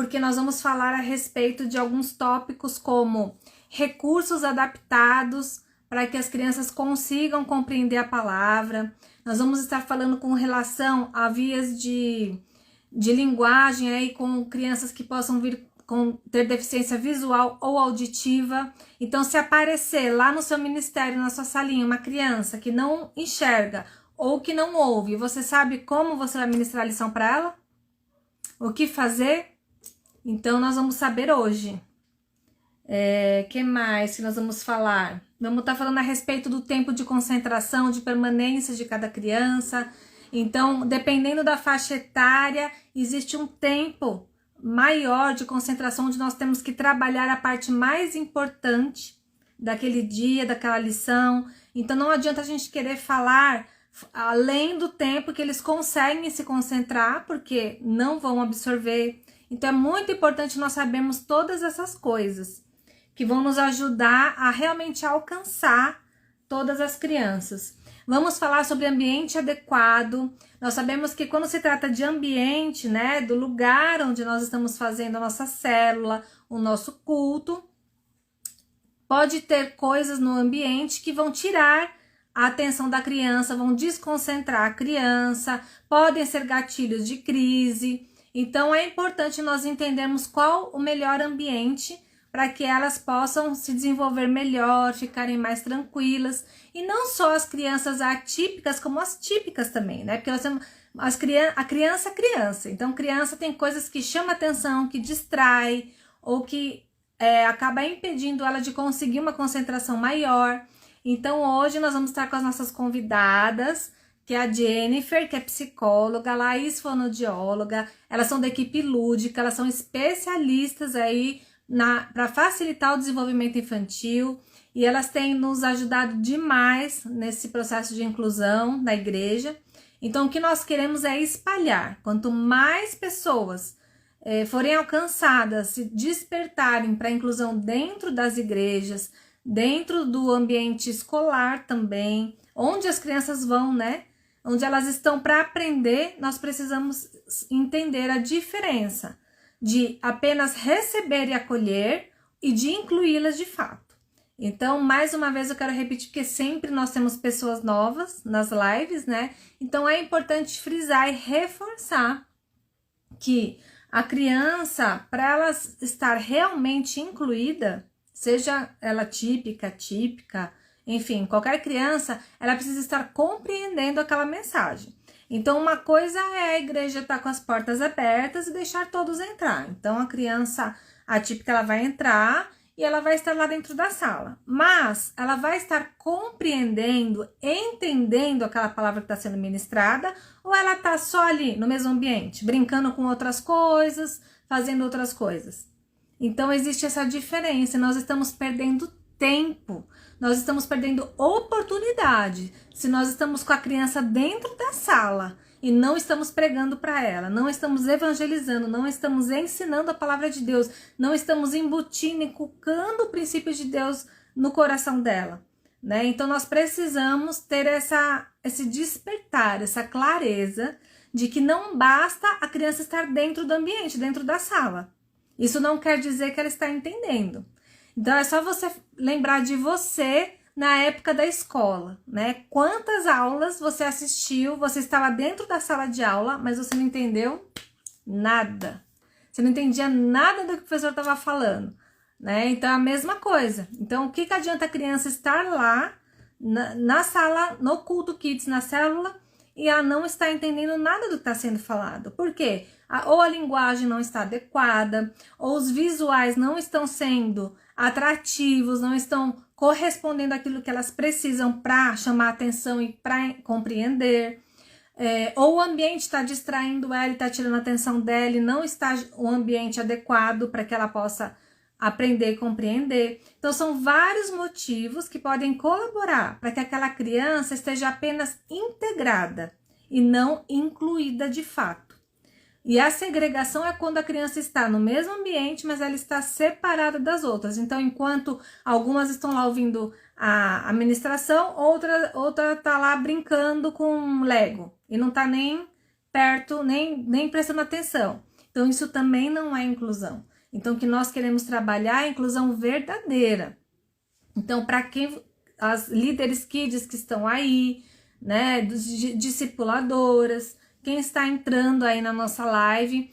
porque nós vamos falar a respeito de alguns tópicos como recursos adaptados para que as crianças consigam compreender a palavra. Nós vamos estar falando com relação a vias de linguagem aí com crianças que possam vir ter deficiência visual ou auditiva. Então, se aparecer lá no seu ministério, na sua salinha, uma criança que não enxerga ou que não ouve, você sabe como você vai ministrar a lição para ela? O que fazer? Então, nós vamos saber hoje. Que mais que nós vamos falar? Vamos estar falando a respeito do tempo de concentração, de permanência de cada criança. Então, dependendo da faixa etária, existe um tempo maior de concentração, onde nós temos que trabalhar a parte mais importante daquele dia, daquela lição. Então, não adianta a gente querer falar além do tempo que eles conseguem se concentrar, porque não vão absorver. Então, é muito importante nós sabermos todas essas coisas, que vão nos ajudar a realmente alcançar todas as crianças. Vamos falar sobre ambiente adequado. Nós sabemos que quando se trata de ambiente, né, do lugar onde nós estamos fazendo a nossa célula, o nosso culto, pode ter coisas no ambiente que vão tirar a atenção da criança, vão desconcentrar a criança, podem ser gatilhos de crise. Então, é importante nós entendermos qual o melhor ambiente para que elas possam se desenvolver melhor, ficarem mais tranquilas. E não só as crianças atípicas, como as típicas também, né? Porque nós temos a criança é criança. Então, criança tem coisas que chamam atenção, que distrai, ou que acaba impedindo ela de conseguir uma concentração maior. Então, hoje nós vamos estar com as nossas convidadas, que é a Jennifer, que é psicóloga, a Laís, fonoaudióloga. Elas são da equipe lúdica, elas são especialistas aí para facilitar o desenvolvimento infantil, e elas têm nos ajudado demais nesse processo de inclusão da igreja. Então, o que nós queremos é espalhar. Quanto mais pessoas forem alcançadas, se despertarem para a inclusão dentro das igrejas, dentro do ambiente escolar também, onde as crianças vão, né? Onde elas estão para aprender, nós precisamos entender a diferença de apenas receber e acolher e de incluí-las de fato. Então, mais uma vez eu quero repetir, porque sempre nós temos pessoas novas nas lives, né? Então, é importante frisar e reforçar que a criança, para ela estar realmente incluída, seja ela típica, enfim, qualquer criança, ela precisa estar compreendendo aquela mensagem. Então, uma coisa é a igreja estar com as portas abertas e deixar todos entrar. Então, a criança atípica, ela vai entrar e ela vai estar lá dentro da sala. Mas, ela vai estar compreendendo, entendendo aquela palavra que está sendo ministrada, ou ela está só ali, no mesmo ambiente, brincando com outras coisas, fazendo outras coisas. Então, existe essa diferença. Nós estamos perdendo tempo. Nós estamos perdendo oportunidade se nós estamos com a criança dentro da sala e não estamos pregando para ela, não estamos evangelizando, não estamos ensinando a palavra de Deus, não estamos embutindo e inculcando o princípio de Deus no coração dela, né? Então, nós precisamos ter esse despertar, essa clareza de que não basta a criança estar dentro do ambiente, dentro da sala. Isso não quer dizer que ela está entendendo. Então, é só você lembrar de você na época da escola, né? Quantas aulas você assistiu, você estava dentro da sala de aula, mas você não entendeu nada. Você não entendia nada do que o professor estava falando, né? Então, é a mesma coisa. Então, o que adianta a criança estar lá na sala, no culto kids, na célula, e ela não está entendendo nada do que está sendo falado? Por quê? Ou a linguagem não está adequada, ou os visuais não estão sendo atrativos, não estão correspondendo àquilo que elas precisam para chamar atenção e para compreender, ou o ambiente está distraindo ela, está tirando a atenção dela, e não está um ambiente adequado para que ela possa aprender e compreender. Então, são vários motivos que podem colaborar para que aquela criança esteja apenas integrada e não incluída de fato. E a segregação é quando a criança está no mesmo ambiente, mas ela está separada das outras. Então, enquanto algumas estão lá ouvindo a ministração, outra está lá brincando com Lego e não está nem perto, nem prestando atenção. Então, isso também não é inclusão. Então, o que nós queremos trabalhar é a inclusão verdadeira. Então, para quem, as líderes kids que estão aí, né, discipuladoras, quem está entrando aí na nossa live,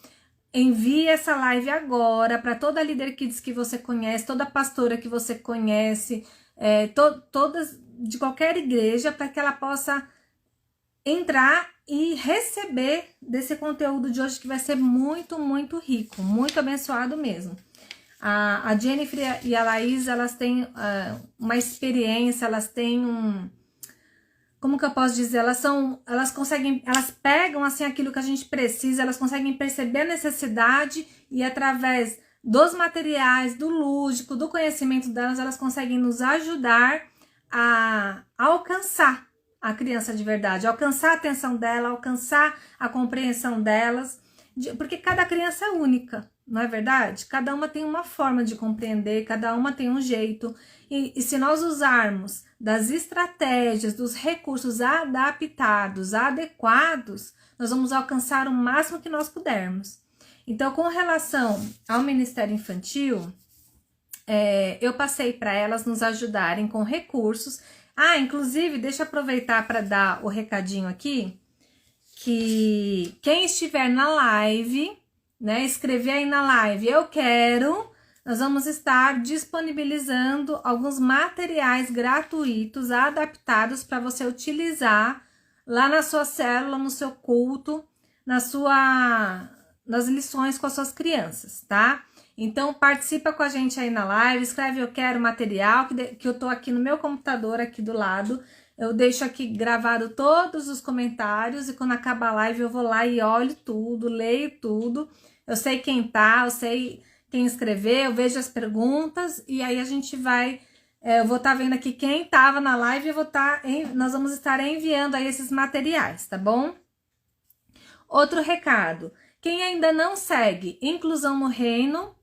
envie essa live agora para toda líder kids que você conhece, toda pastora que você conhece, todas de qualquer igreja, para que ela possa entrar e receber desse conteúdo de hoje, que vai ser muito, muito rico, muito abençoado mesmo. A Jennifer e a Laís, elas têm uma experiência, elas têm como que eu posso dizer? Elas pegam assim aquilo que a gente precisa, elas conseguem perceber a necessidade e através dos materiais, do lúdico, do conhecimento delas, elas conseguem nos ajudar a alcançar a criança de verdade, alcançar a atenção dela, alcançar a compreensão delas, porque cada criança é única, não é verdade? Cada uma tem uma forma de compreender, cada uma tem um jeito, e se nós usarmos das estratégias, dos recursos adaptados, adequados, nós vamos alcançar o máximo que nós pudermos. Então, com relação ao Ministério Infantil, eu passei para elas nos ajudarem com recursos. Inclusive, deixa eu aproveitar para dar o recadinho aqui, que quem estiver na live, né, escrever aí na live, eu quero, nós vamos estar disponibilizando alguns materiais gratuitos, adaptados para você utilizar lá na sua célula, no seu culto, nas lições com as suas crianças, tá? Então, participa com a gente aí na live, escreve eu quero material, que eu tô aqui no meu computador, aqui do lado. Eu deixo aqui gravado todos os comentários e quando acabar a live eu vou lá e olho tudo, leio tudo. Eu sei quem tá, eu sei quem escreveu, eu vejo as perguntas e aí a gente vai... eu vou estar vendo aqui quem tava na live e nós vamos estar enviando aí esses materiais, tá bom? Outro recado, quem ainda não segue Inclusão no Reino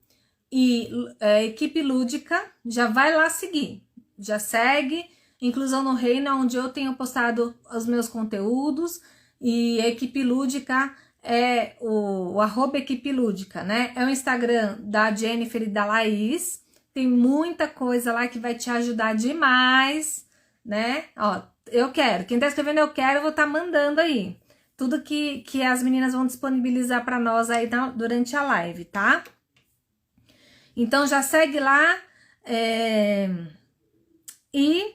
e Equipe Lúdica, já vai lá seguir, já segue Inclusão no Reino, onde eu tenho postado os meus conteúdos, e a Equipe Lúdica é o @Equipe Lúdica, né? É o Instagram da Jennifer e da Laís, tem muita coisa lá que vai te ajudar demais, né? Ó, eu quero, quem tá escrevendo eu quero, eu vou estar mandando aí, tudo que as meninas vão disponibilizar para nós aí durante a live, tá? Então, já segue lá. E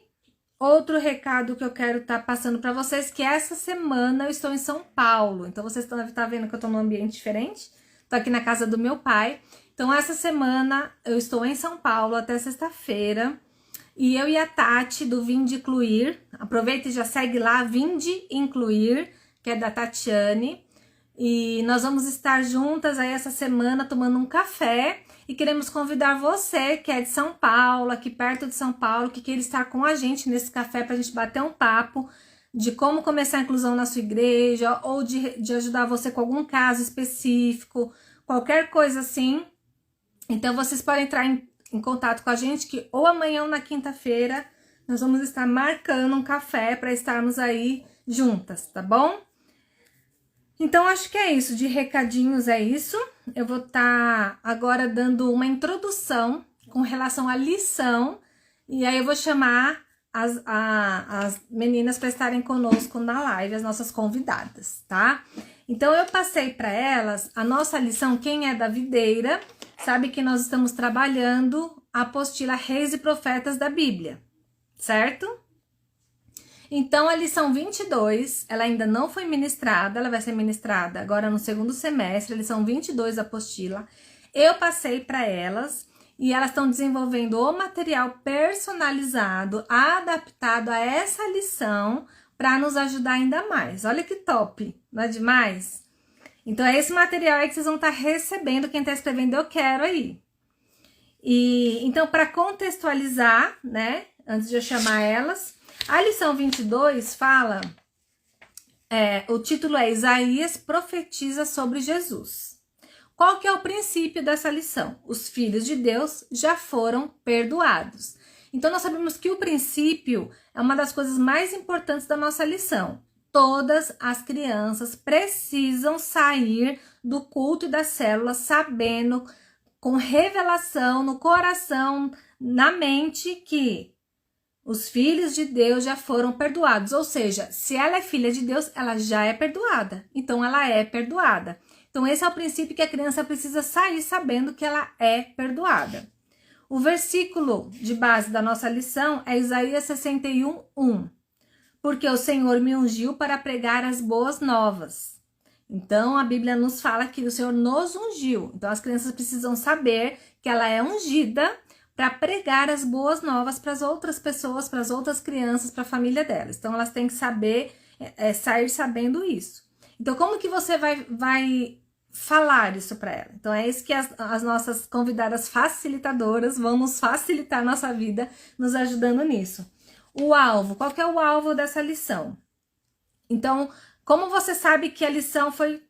outro recado que eu quero estar passando para vocês, que essa semana eu estou em São Paulo. Então, vocês estão vendo que eu estou num ambiente diferente. Estou aqui na casa do meu pai. Então, essa semana eu estou em São Paulo até sexta-feira. E eu e a Tati, do Vinde Incluir. Aproveita e já segue lá, Vinde Incluir, que é da Tatiane. E nós vamos estar juntas aí essa semana tomando um café. E queremos convidar você, que é de São Paulo, aqui perto de São Paulo, que queira estar com a gente nesse café para a gente bater um papo de como começar a inclusão na sua igreja, ou de ajudar você com algum caso específico, qualquer coisa assim. Então, vocês podem entrar em contato com a gente, que ou amanhã ou na quinta-feira nós vamos estar marcando um café para estarmos aí juntas, tá bom? Então, acho que é isso, de recadinhos é isso. Eu vou estar agora dando uma introdução com relação à lição, e aí eu vou chamar as meninas para estarem conosco na live, as nossas convidadas, tá? Então, eu passei para elas a nossa lição. Quem é da videira sabe que nós estamos trabalhando a apostila Reis e Profetas da Bíblia, certo? Então, a lição 22, ela ainda não foi ministrada, ela vai ser ministrada agora no segundo semestre, a lição 22 da apostila. Eu passei para elas e elas estão desenvolvendo o material personalizado, adaptado a essa lição, para nos ajudar ainda mais. Olha que top, não é demais? Então, é esse material aí que vocês vão estar recebendo, quem está escrevendo eu quero aí. E então, para contextualizar, né, antes de eu chamar elas... A lição 22 fala, o título é Isaías profetiza sobre Jesus. Qual que é o princípio dessa lição? Os filhos de Deus já foram perdoados. Então, nós sabemos que o princípio é uma das coisas mais importantes da nossa lição. todas as crianças precisam sair do culto e da célula sabendo, com revelação no coração, na mente, que os filhos de Deus já foram perdoados. Ou seja, se ela é filha de Deus, ela já é perdoada. Então, ela é perdoada. Então, esse é o princípio que a criança precisa sair sabendo que ela é perdoada. O versículo de base da nossa lição é Isaías 61:1. Porque o Senhor me ungiu para pregar as boas novas. Então, a Bíblia nos fala que o Senhor nos ungiu. Então, as crianças precisam saber que ela é ungida para pregar as boas novas para as outras pessoas, para as outras crianças, para a família delas. Então, elas têm que saber, sair sabendo isso. Então, como que você vai falar isso para ela? Então, é isso que as nossas convidadas facilitadoras vão nos facilitar a nossa vida, nos ajudando nisso. O alvo, qual que é o alvo dessa lição? Então, como você sabe que a lição foi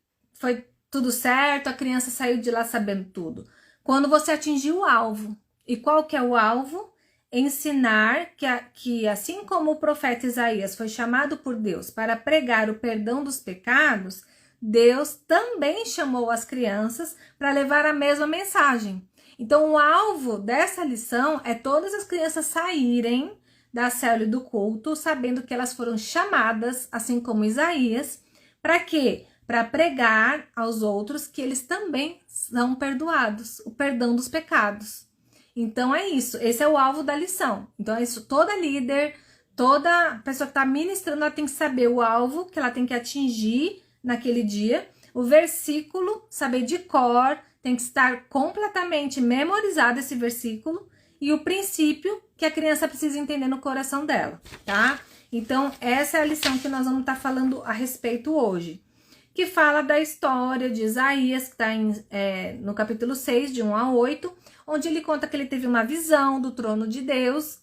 tudo certo, a criança saiu de lá sabendo tudo? Quando você atingiu o alvo. E qual que é o alvo? Ensinar que assim como o profeta Isaías foi chamado por Deus para pregar o perdão dos pecados, Deus também chamou as crianças para levar a mesma mensagem. Então, o alvo dessa lição é todas as crianças saírem da célula e do culto, sabendo que elas foram chamadas, assim como Isaías, para quê? Para pregar aos outros que eles também são perdoados, o perdão dos pecados. Então é isso, esse é o alvo da lição. Então é isso, toda líder, toda pessoa que está ministrando, ela tem que saber o alvo que ela tem que atingir naquele dia, o versículo, saber de cor, tem que estar completamente memorizado esse versículo, e o princípio que a criança precisa entender no coração dela, tá? Então, essa é a lição que nós vamos estar falando a respeito hoje, que fala da história de Isaías, que está no capítulo 6, de 1 a 8, onde ele conta que ele teve uma visão do trono de Deus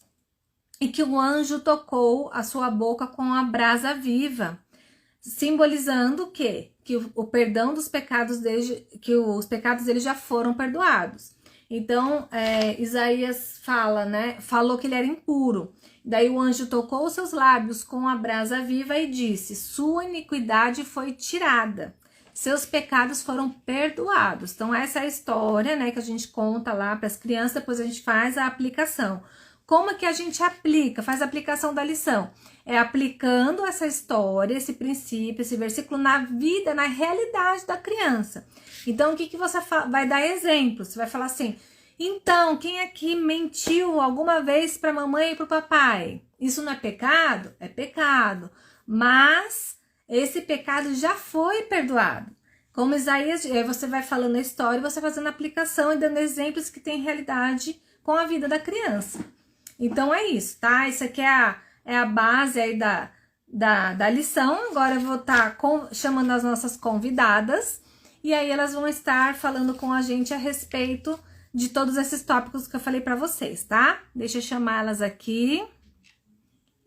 e que o anjo tocou a sua boca com a brasa viva, simbolizando o quê? Que o perdão dos pecados dele, que os pecados dele já foram perdoados. Então, Isaías falou que ele era impuro. Daí o anjo tocou os seus lábios com a brasa viva e disse: sua iniquidade foi tirada, seus pecados foram perdoados. Então, essa é a história, né, que a gente conta lá para as crianças, depois a gente faz a aplicação. Como é que a gente aplica, faz a aplicação da lição? É aplicando essa história, esse princípio, esse versículo na vida, na realidade da criança. Então, o que você vai dar exemplo? Você vai falar assim: então, quem aqui mentiu alguma vez para a mamãe e para o papai? Isso não é pecado? É pecado. Mas esse pecado já foi perdoado. Como Isaías, você vai falando a história, você fazendo a aplicação e dando exemplos que tem realidade com a vida da criança. Então, é isso, tá? Isso aqui é a base aí da lição. Agora eu vou estar chamando as nossas convidadas e aí elas vão estar falando com a gente a respeito de todos esses tópicos que eu falei para vocês, tá? Deixa eu chamar elas aqui.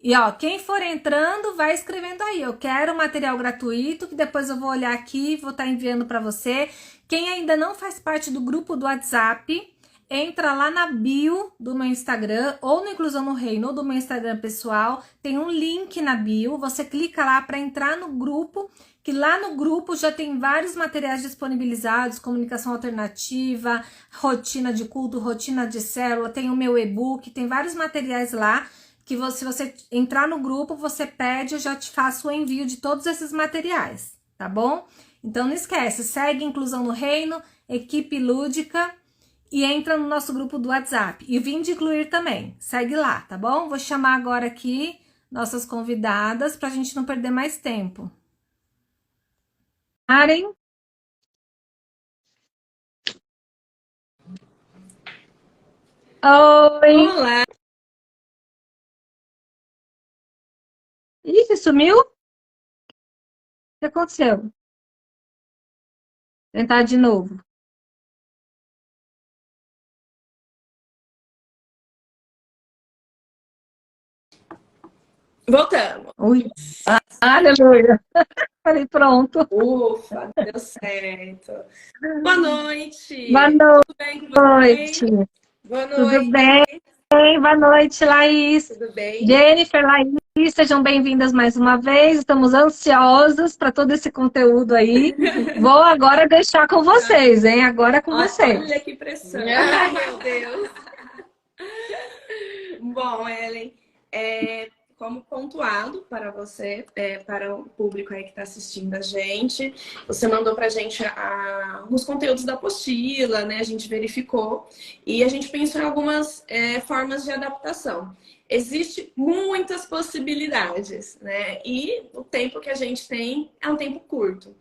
E ó, quem for entrando, vai escrevendo aí. Eu quero material gratuito, que depois eu vou olhar aqui e vou estar enviando para você. Quem ainda não faz parte do grupo do WhatsApp, entra lá na bio do meu Instagram, ou no Inclusão no Reino, ou do meu Instagram pessoal. Tem um link na bio, você clica lá para entrar no grupo, que lá no grupo já tem vários materiais disponibilizados, comunicação alternativa, rotina de culto, rotina de célula, tem o meu e-book, tem vários materiais lá, que se você entrar no grupo, você pede, eu já te faço o envio de todos esses materiais, tá bom? Então não esquece, segue Inclusão no Reino, Equipe Lúdica, e entra no nosso grupo do WhatsApp. E vim de incluir também, segue lá, tá bom? Vou chamar agora aqui nossas convidadas, pra gente não perder mais tempo. Karen? Oi! Olá! Ih, sumiu? O que aconteceu? Tentar de novo. Voltamos. Ui. Aleluia. Falei, pronto. Ufa, deu certo. Boa noite. Boa Tudo bem com vocês? noite. Boa Tudo noite. bem? Boa noite, Laís. Tudo bem? Jennifer, Laís. Sejam bem-vindas mais uma vez. Estamos ansiosas para todo esse conteúdo aí. Vou agora deixar com vocês, hein? Agora é com vocês. Olha que pressão. Ai, meu Deus. Bom, Ellen, como pontuado para você, para o público aí que está assistindo a gente, você mandou para a gente os conteúdos da apostila, né? A gente verificou e a gente pensou em algumas formas de adaptação. Existem muitas possibilidades, né? E o tempo que a gente tem é um tempo curto.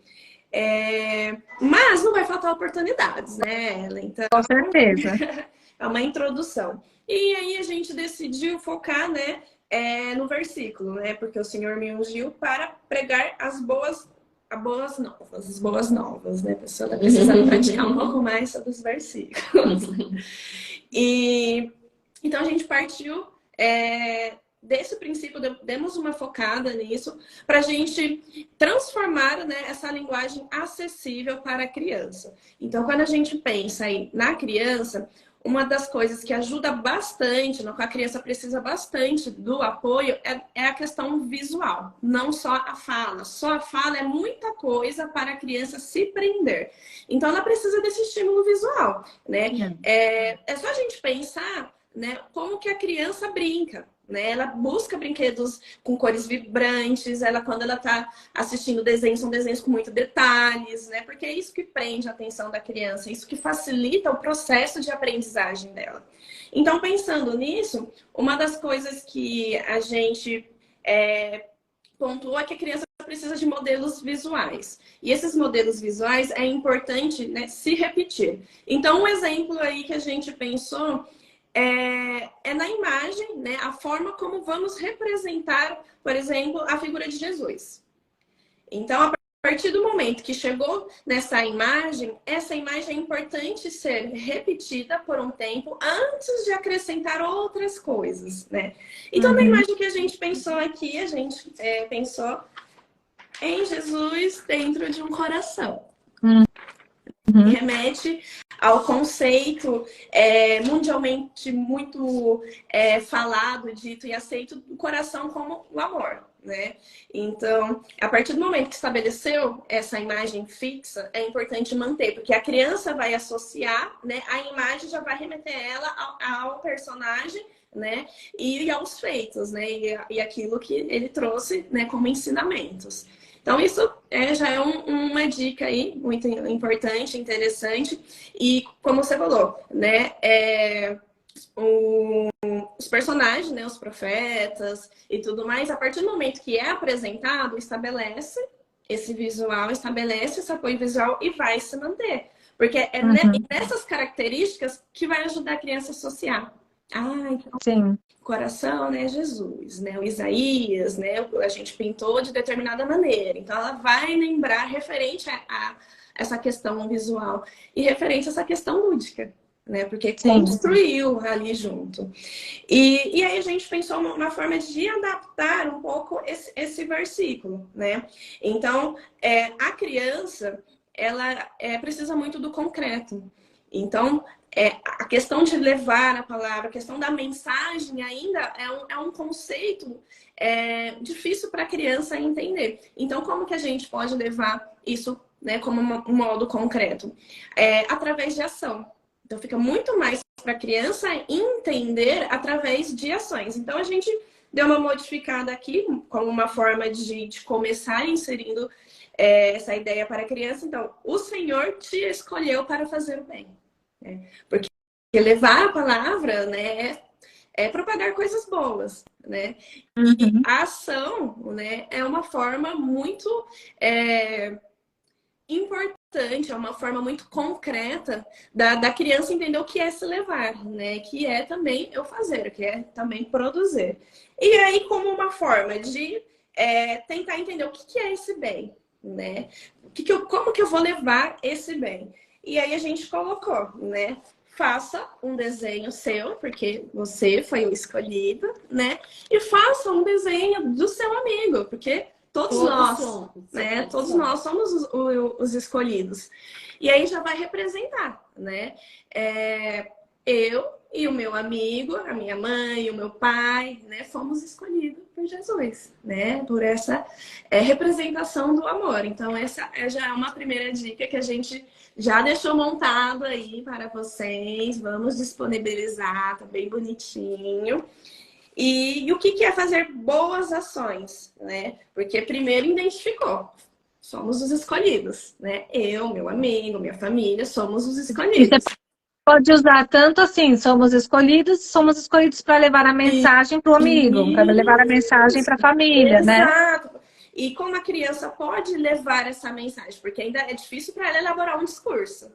Mas não vai faltar oportunidades, né, Ellen? Então, com certeza. É uma introdução. E aí a gente decidiu focar, né, no versículo, né? Porque o Senhor me ungiu para pregar as boas novas, né? A pessoa está precisando praticar um pouco mais sobre os versículos. E então a gente partiu desse princípio, demos uma focada nisso para a gente transformar, né, essa linguagem acessível para a criança. Então, quando a gente pensa aí na criança, uma das coisas que ajuda bastante, no qual a criança precisa bastante do apoio, é a questão visual, não só a fala. Só a fala é muita coisa para a criança se prender. Então, ela precisa desse estímulo visual, né? É só a gente pensar, né, como que a criança brinca, né? Ela busca brinquedos com cores vibrantes, quando ela está assistindo desenhos, são desenhos com muitos detalhes, né? Porque é isso que prende a atenção da criança, é isso que facilita o processo de aprendizagem dela. Então, pensando nisso, uma das coisas que a gente pontuou é que a criança precisa de modelos visuais. E esses modelos visuais é importante, né, se repetir. Então, um exemplo aí que a gente pensou é na imagem, né, a forma como vamos representar, por exemplo, a figura de Jesus. Então, a partir do momento que chegou nessa imagem, essa imagem é importante ser repetida por um tempo antes de acrescentar outras coisas, né? Então, na imagem que a gente pensou aqui, a gente pensou em Jesus dentro de um coração. Remete ao conceito mundialmente muito falado, dito e aceito do coração como o amor, né? Então, a partir do momento que estabeleceu essa imagem fixa, é importante manter, porque a criança vai associar, né? A imagem já vai remeter ela ao personagem, né? E aos feitos, né? E aquilo que ele trouxe, né, como ensinamentos. Então, isso já é uma dica aí muito importante, interessante. E, como você falou, né, os personagens, né, os profetas e tudo mais, a partir do momento que é apresentado, estabelece esse visual, estabelece esse apoio visual e vai se manter. Porque é nessas características que vai ajudar a criança a associar. Então, sim. Coração, né, Jesus, né, o Isaías, né, a gente pintou de determinada maneira. Então, ela vai lembrar referente a essa questão visual e referente a essa questão lúdica, né, porque construiu ali junto. E aí a gente pensou uma forma de adaptar um pouco esse versículo, né. Então, a criança, ela precisa muito do concreto. Então, a questão de levar a palavra, a questão da mensagem ainda é um conceito difícil para a criança entender. Então, como que a gente pode levar isso, né, como um modo concreto? Através de ação. Então, fica muito mais para a criança entender através de ações. Então, a gente deu uma modificada aqui, como uma forma de começar inserindo essa ideia para a criança. Então, o Senhor te escolheu para fazer o bem. Porque levar a palavra, né, é propagar coisas boas, né? E a ação, né, é uma forma muito importante, é uma forma muito concreta da criança entender o que é se levar, né? Que é também eu fazer, que é também produzir. E aí, como uma forma de tentar entender o que é esse bem, né? Como que eu vou levar esse bem? E aí a gente colocou, né? Faça um desenho seu, porque você foi o escolhido, né? E faça um desenho do seu amigo, porque todos nós somos, né? Todos nós somos os escolhidos. E aí já vai representar, né? Eu e o meu amigo, a minha mãe, o meu pai, né? Fomos escolhidos por Jesus, né? Por essa representação do amor. Então, essa já é uma primeira dica que a gente já deixou montado aí para vocês. Vamos disponibilizar, tá bem bonitinho. E o que é fazer boas ações, né? Porque primeiro identificou. Somos os escolhidos, né? Eu, meu amigo, minha família, somos os escolhidos. Pode usar tanto assim, somos escolhidos para levar a mensagem para o amigo, para levar a mensagem para a família, né? Exato. E como a criança pode levar essa mensagem? Porque ainda é difícil para ela elaborar um discurso,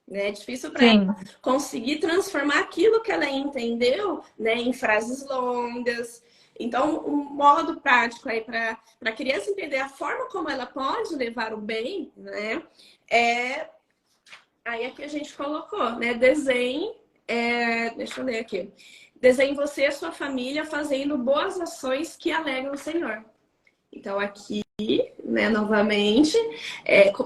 né? É difícil para ela conseguir transformar aquilo que ela entendeu, né, em frases longas. Então, um modo prático aí para a criança entender a forma como ela pode levar o bem, né? Aí aqui a gente colocou, né? Desenhe, deixa eu ler aqui. Desenhe você e a sua família fazendo boas ações que alegram o Senhor. Então aqui, né, novamente,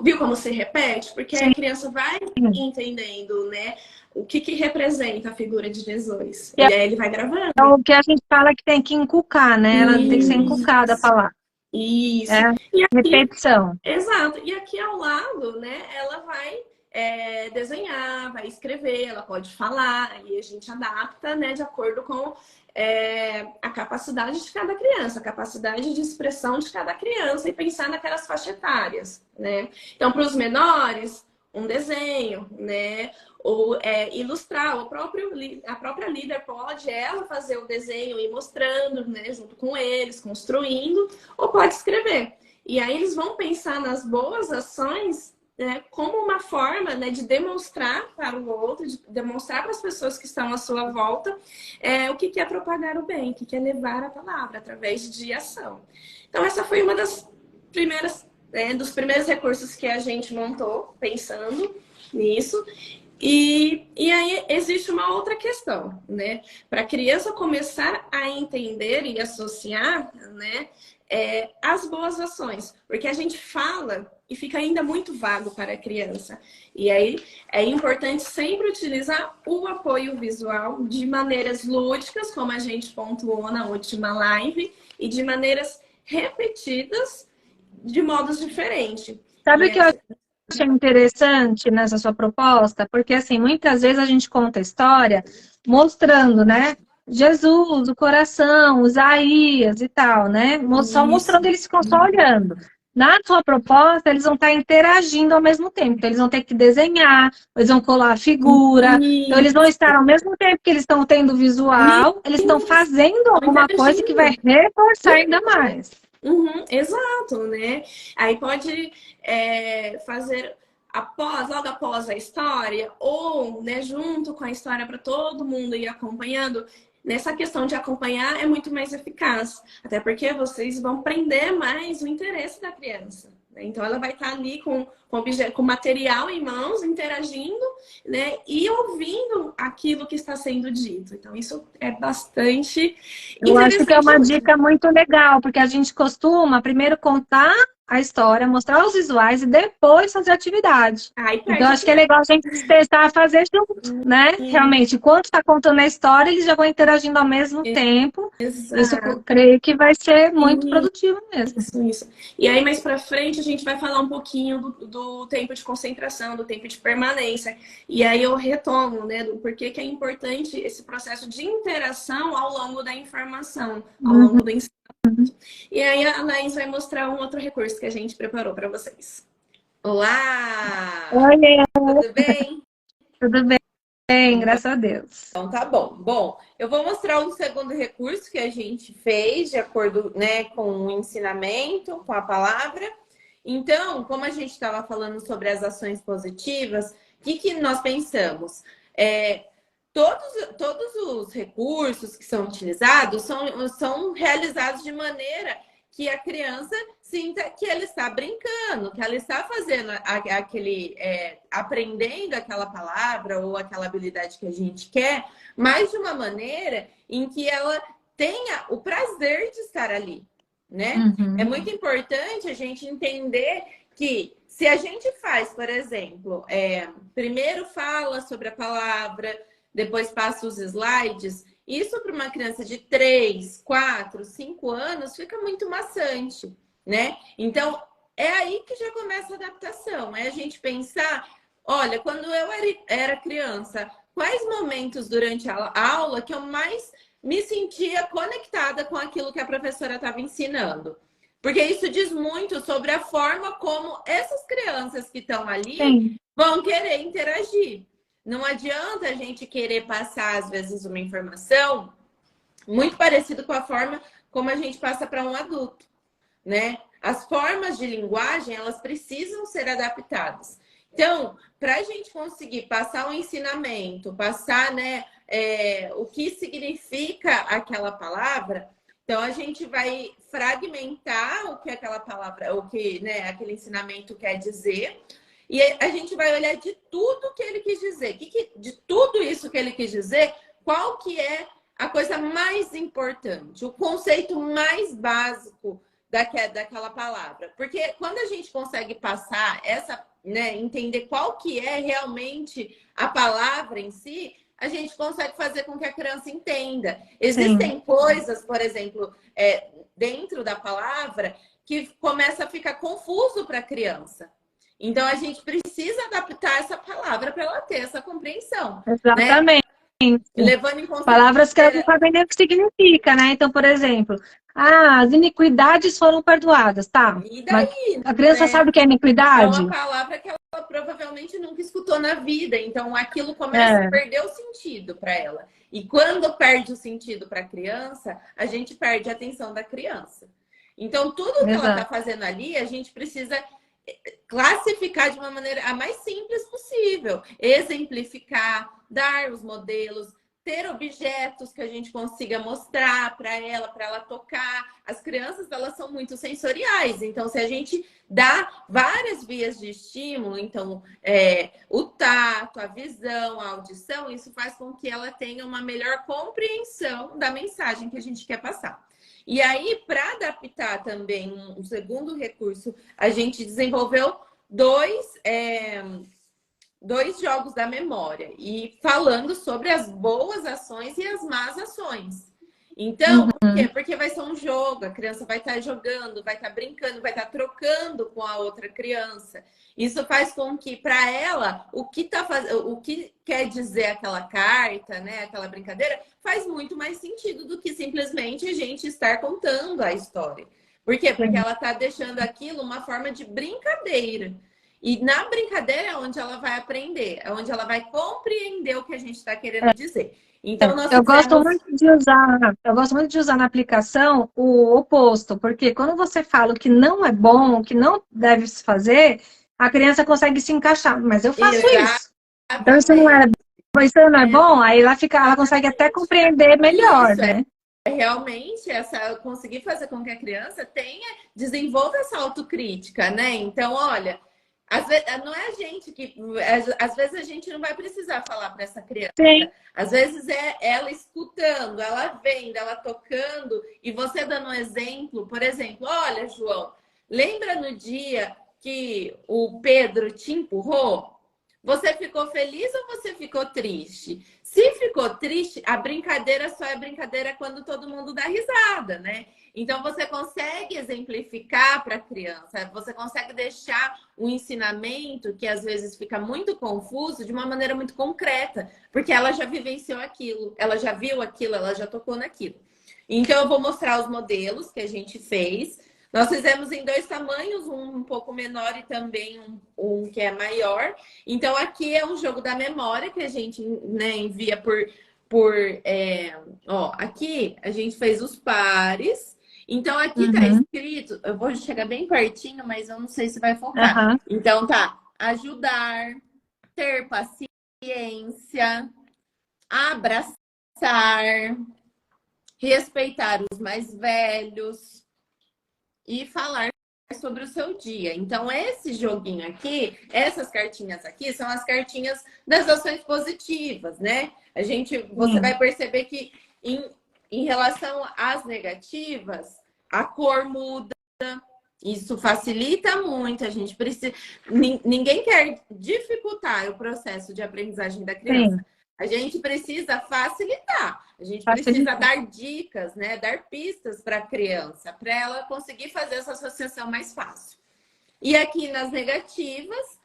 viu como se repete? Porque a criança vai entendendo, né, o que representa a figura de Jesus. E aí ele vai gravando. É o que a gente fala que tem que inculcar, né? Ela tem que ser inculcada a falar. Isso. E aqui, repetição. Exato. E aqui ao lado, né, ela vai desenhar, vai escrever, ela pode falar, e a gente adapta, né, de acordo com a capacidade de cada criança, a capacidade de expressão de cada criança e pensar naquelas faixas etárias, né? Então, para os menores, um desenho, né? Ou ilustrar, a própria líder pode ela fazer o desenho e ir mostrando, né, junto com eles, construindo, ou pode escrever. E aí eles vão pensar nas boas ações, né, como uma forma, né, de demonstrar para o outro, de demonstrar para as pessoas que estão à sua volta o que é propagar o bem, o que é levar a palavra através de ação. Então, essa foi uma das primeiras, dos primeiros recursos que a gente montou, pensando nisso. E aí existe uma outra questão, né? Para a criança começar a entender e associar, né, as boas ações. Porque a gente fala e fica ainda muito vago para a criança. E aí é importante sempre utilizar o apoio visual de maneiras lúdicas, como a gente pontuou na última live, e de maneiras repetidas, de modos diferentes. Sabe o que eu achei interessante nessa sua proposta? Porque, assim, muitas vezes a gente conta a história mostrando, né? Jesus, o coração, Isaías e tal, né? Só mostrando, eles ficam só olhando. Na sua proposta, eles vão estar interagindo ao mesmo tempo. Então, eles vão ter que desenhar, eles vão colar a figura. Então, eles vão estar ao mesmo tempo que eles estão tendo visual, eles estão fazendo alguma coisa que vai reforçar ainda mais. Exato, né? Aí pode fazer logo após a história, ou, né, junto com a história para todo mundo ir acompanhando. Nessa questão de acompanhar é muito mais eficaz, até porque vocês vão prender mais o interesse da criança, né? Então ela vai estar ali com material em mãos, interagindo, né, e ouvindo aquilo que está sendo dito. Então isso é bastante interessante. Eu acho que é uma dica muito legal, porque a gente costuma primeiro contar a história, mostrar os visuais e depois fazer atividade. Então, acho que é legal a gente testar fazer junto, né? Realmente, enquanto está contando a história, eles já vão interagindo ao mesmo tempo. Exato. Isso eu creio que vai ser muito produtivo mesmo. Isso. E aí, mais pra frente, a gente vai falar um pouquinho do tempo de concentração, do tempo de permanência. E aí eu retomo, né, do porquê que é importante esse processo de interação ao longo da informação, ao longo do ensino. E aí a Anaís vai mostrar um outro recurso que a gente preparou para vocês. Olá! Oi! Tudo bem? Tudo bem, graças a Deus. Então tá bom. Bom, eu vou mostrar um segundo recurso que a gente fez de acordo, né, com o ensinamento, com a palavra. Então, como a gente estava falando sobre as ações positivas, o que nós pensamos? Todos os recursos que são utilizados são realizados de maneira que a criança sinta que ela está brincando, que ela está fazendo aprendendo aquela palavra ou aquela habilidade que a gente quer, mas de uma maneira em que ela tenha o prazer de estar ali, né? É muito importante a gente entender que se a gente faz, por exemplo, primeiro fala sobre a palavra, depois passa os slides. Isso para uma criança de 3, 4, 5 anos fica muito maçante, né? Então, é aí que já começa a adaptação. É a gente pensar, olha, quando eu era criança, quais momentos durante a aula que eu mais me sentia conectada com aquilo que a professora estava ensinando? Porque isso diz muito sobre a forma como essas crianças que estão ali Sim. vão querer interagir. Não adianta a gente querer passar, às vezes, uma informação muito parecida com a forma como a gente passa para um adulto, né? As formas de linguagem, elas precisam ser adaptadas. Então, para a gente conseguir passar um ensinamento, passar, né, o que significa aquela palavra, então a gente vai fragmentar o que aquela palavra, o que, né, aquele ensinamento quer dizer, e a gente vai olhar de tudo que ele quis dizer. De tudo isso que ele quis dizer, qual que é a coisa mais importante, o conceito mais básico daquela palavra? Porque quando a gente consegue passar essa, né, entender qual que é realmente a palavra em si, a gente consegue fazer com que a criança entenda. Existem coisas, por exemplo, dentro da palavra que começa a ficar confuso para a criança. Então, a gente precisa adaptar essa palavra para ela ter essa compreensão. Exatamente. Né? Levando em consideração... Palavras que ela não sabe nem o que significa, né? Então, por exemplo, as iniquidades foram perdoadas, tá? E daí, a criança sabe o que é é iniquidade? uma palavra que ela provavelmente nunca escutou na vida. Então, aquilo começa a perder o sentido para ela. E quando perde o sentido para a criança, a gente perde a atenção da criança. Então, tudo que ela está fazendo ali, a gente precisa classificar de uma maneira a mais simples possível, exemplificar, dar os modelos, ter objetos que a gente consiga mostrar para ela tocar. As crianças, elas são muito sensoriais, então se a gente dá várias vias de estímulo, então o tato, a visão, a audição, isso faz com que ela tenha uma melhor compreensão da mensagem que a gente quer passar. E aí, para adaptar também um segundo recurso, a gente desenvolveu dois jogos da memória, e falando sobre as boas ações e as más ações. Então, por quê? Porque vai ser um jogo, a criança vai estar jogando, vai estar brincando, vai estar trocando com a outra criança. Isso faz com que, para ela, o que quer dizer aquela carta, né, aquela brincadeira, faz muito mais sentido do que simplesmente a gente estar contando a história. Por quê? Porque ela está deixando aquilo uma forma de brincadeira. E na brincadeira é onde ela vai aprender, é onde ela vai compreender o que a gente está querendo dizer. Então, eu gosto muito de usar na aplicação o oposto, porque quando você fala o que não é bom, o que não deve se fazer, a criança consegue se encaixar. Mas eu faço isso. Então, isso não é bom, aí ela consegue até compreender melhor, isso, né? Realmente conseguir fazer com que a criança desenvolva essa autocrítica, né? Então, olha, às vezes, não é a gente que... Às vezes a gente não vai precisar falar para essa criança. Sim. Às vezes é ela escutando, ela vendo, ela tocando, e você dando um exemplo. Por exemplo, olha, João, lembra no dia que o Pedro te empurrou? Você ficou feliz ou você ficou triste? Se ficou triste, a brincadeira só é brincadeira quando todo mundo dá risada, né? Então, você consegue exemplificar para a criança, você consegue deixar um ensinamento que às vezes fica muito confuso de uma maneira muito concreta, porque ela já vivenciou aquilo, ela já viu aquilo, ela já tocou naquilo. Então, eu vou mostrar os modelos que a gente fez. Nós fizemos em 2 tamanhos, um pouco menor e também um que é maior. Então, aqui é um jogo da memória que a gente, né, envia aqui a gente fez os pares. Então, aqui tá escrito, eu vou chegar bem pertinho, mas eu não sei se vai focar. Então, tá, ajudar, ter paciência, abraçar, respeitar os mais velhos e falar sobre o seu dia. Então, esse joguinho aqui, essas cartinhas aqui, são as cartinhas das ações positivas, né? Você vai perceber que em relação às negativas, a cor muda. Isso facilita muito. A gente precisa... Ninguém quer dificultar o processo de aprendizagem da criança. A gente precisa facilitar, a gente precisa dar dicas, né? Dar pistas para a criança, para ela conseguir fazer essa associação mais fácil. E aqui nas negativas,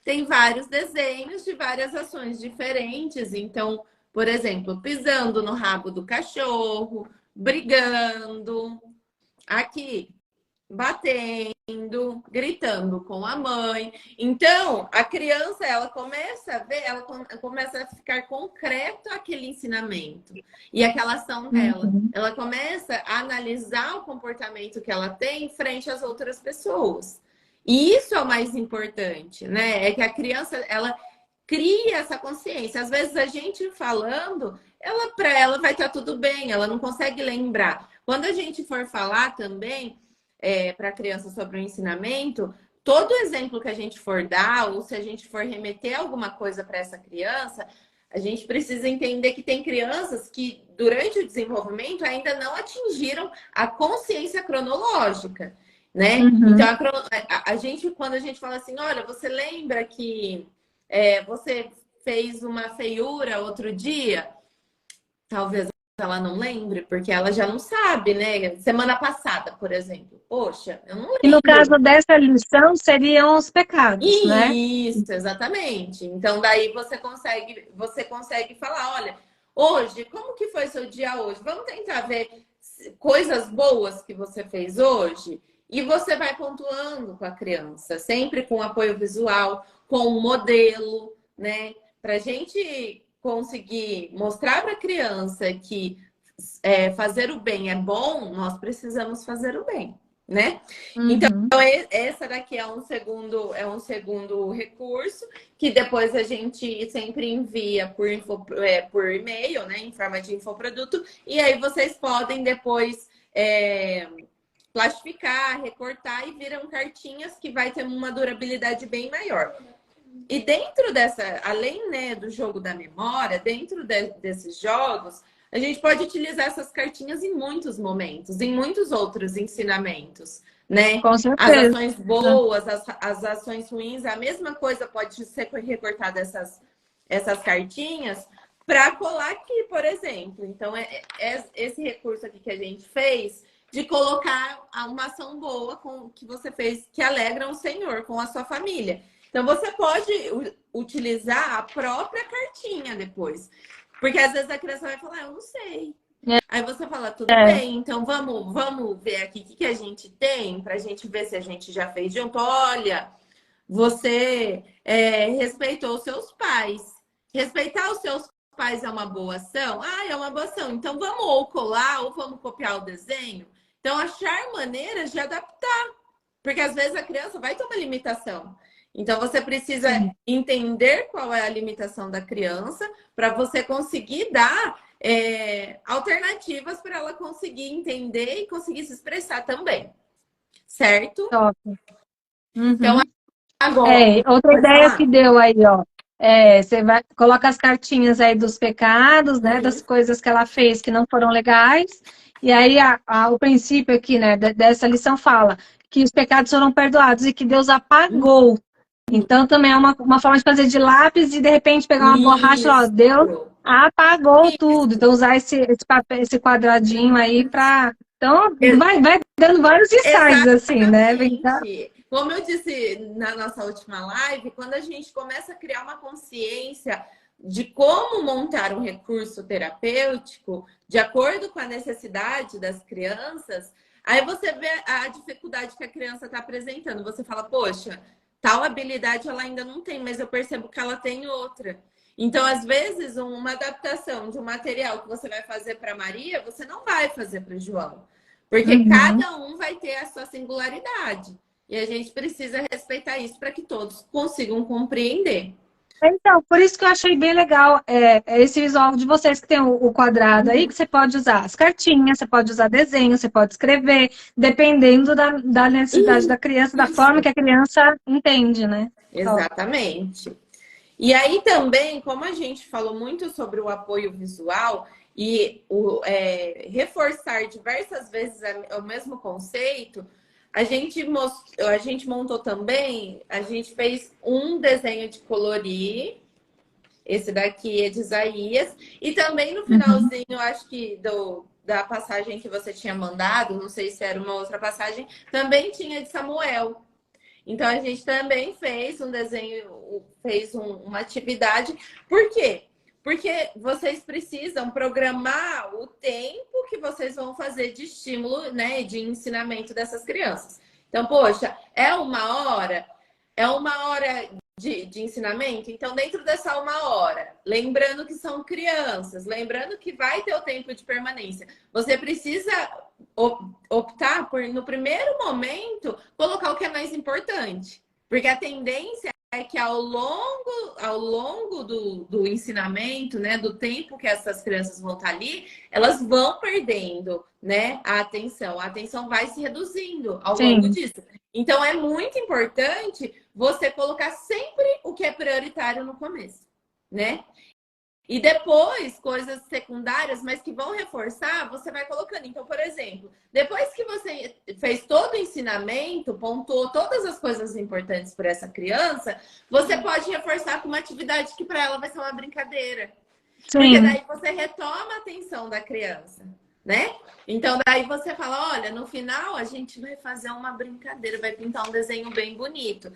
tem vários desenhos de várias ações diferentes. Então, por exemplo, pisando no rabo do cachorro, brigando, aqui, batendo, gritando com a mãe. Então, a criança, ela começa a ver, ela começa a ficar concreto aquele ensinamento e aquela ação dela. Ela começa a analisar o comportamento que ela tem frente às outras pessoas. E isso é o mais importante, né? É que a criança, ela cria essa consciência. Às vezes a gente falando, para ela vai estar tudo bem, ela não consegue lembrar. Quando a gente for falar também para a criança sobre o ensinamento, todo exemplo que a gente for dar, ou se a gente for remeter alguma coisa para essa criança, a gente precisa entender que tem crianças que, durante o desenvolvimento, ainda não atingiram a consciência cronológica, né? Então, a gente, quando a gente fala assim, olha, você lembra que você fez uma feiura outro dia? Talvez ela não lembre, porque ela já não sabe, né? Semana passada, por exemplo. Poxa, eu não lembro. E no caso dessa lição, seriam os pecados, né? Isso, exatamente. Então, daí você consegue falar, olha, hoje, como que foi seu dia hoje? Vamos tentar ver coisas boas que você fez hoje? E você vai pontuando com a criança, sempre com apoio visual, com um modelo, né? Para a gente conseguir mostrar para a criança que fazer o bem é bom, nós precisamos fazer o bem, né? Então, essa daqui é um segundo recurso, que depois a gente sempre envia por e-mail, né? Em forma de infoproduto, e aí vocês podem depois plastificar, recortar e viram cartinhas que vai ter uma durabilidade bem maior. E dentro dessa, além, né, do jogo da memória, dentro desses jogos, a gente pode utilizar essas cartinhas em muitos momentos, em muitos outros ensinamentos, né? Com certeza. As ações boas, as ações ruins, a mesma coisa pode ser recortada essas cartinhas para colar aqui, por exemplo. Então, esse recurso aqui que a gente fez de colocar uma ação boa que você fez, que alegra o Senhor com a sua família. Então, você pode utilizar a própria cartinha depois. Porque às vezes a criança vai falar, eu não sei. Aí você fala, tudo bem, então vamos ver aqui o que a gente tem, para a gente ver se a gente já fez junto. Olha, você respeitou os seus pais. Respeitar os seus pais é uma boa ação? Ah, é uma boa ação. Então vamos ou colar ou vamos copiar o desenho. Então, achar maneiras de adaptar. Porque às vezes a criança vai ter uma limitação. Então, você precisa entender qual é a limitação da criança para você conseguir dar alternativas para ela conseguir entender e conseguir se expressar também. Certo? Top. Então, agora... outra ideia que deu aí, ó. Você coloca as cartinhas aí dos pecados, né? Das coisas que ela fez que não foram legais. E aí, o princípio aqui, né? Dessa lição fala que os pecados foram perdoados e que Deus apagou. Então, também é uma forma de fazer de lápis e, de repente, pegar uma borracha e falar, Deus apagou tudo. Então, usar esse quadradinho aí para... Então, vai dando vários insights, assim, né? Como eu disse na nossa última live, quando a gente começa a criar uma consciência de como montar um recurso terapêutico, de acordo com a necessidade das crianças, aí você vê a dificuldade que a criança está apresentando. Você fala, poxa... Tal habilidade ela ainda não tem, mas eu percebo que ela tem outra. Então, às vezes, uma adaptação de um material que você vai fazer para Maria, você não vai fazer para João. Porque cada um vai ter a sua singularidade. E a gente precisa respeitar isso para que todos consigam compreender. Então, por isso que eu achei bem legal esse visual de vocês que tem o quadrado aí, que você pode usar as cartinhas, você pode usar desenho, você pode escrever, dependendo da necessidade da criança, da forma que a criança entende, né? Exatamente. E aí também, como a gente falou muito sobre o apoio visual e reforçar diversas vezes o mesmo conceito, a gente montou também, a gente fez um desenho de colorir Esse daqui é de Isaías. E também no finalzinho, eu acho que da passagem que você tinha mandado, não sei se era uma outra passagem, também tinha de Samuel. Então a gente também fez um desenho, fez uma atividade. Por quê? Porque vocês precisam programar o tempo que vocês vão fazer de estímulo, né, de ensinamento dessas crianças. Então, poxa, é uma hora de ensinamento. Então, dentro dessa uma hora, lembrando que são crianças, lembrando que vai ter o tempo de permanência, você precisa optar por, no primeiro momento, colocar o que é mais importante. Porque a tendência é que ao longo do ensinamento, né, do tempo que essas crianças vão estar ali, elas vão perdendo, né, a atenção vai se reduzindo ao longo disso. Então é muito importante você colocar sempre o que é prioritário no começo, né? E depois, coisas secundárias, mas que vão reforçar, você vai colocando. Então, por exemplo, depois que você fez todo o ensinamento, pontuou todas as coisas importantes para essa criança, você pode reforçar com uma atividade que para ela vai ser uma brincadeira. Sim. Porque daí você retoma a atenção da criança, né? Então, daí você fala, olha, no final a gente vai fazer uma brincadeira, vai pintar um desenho bem bonito.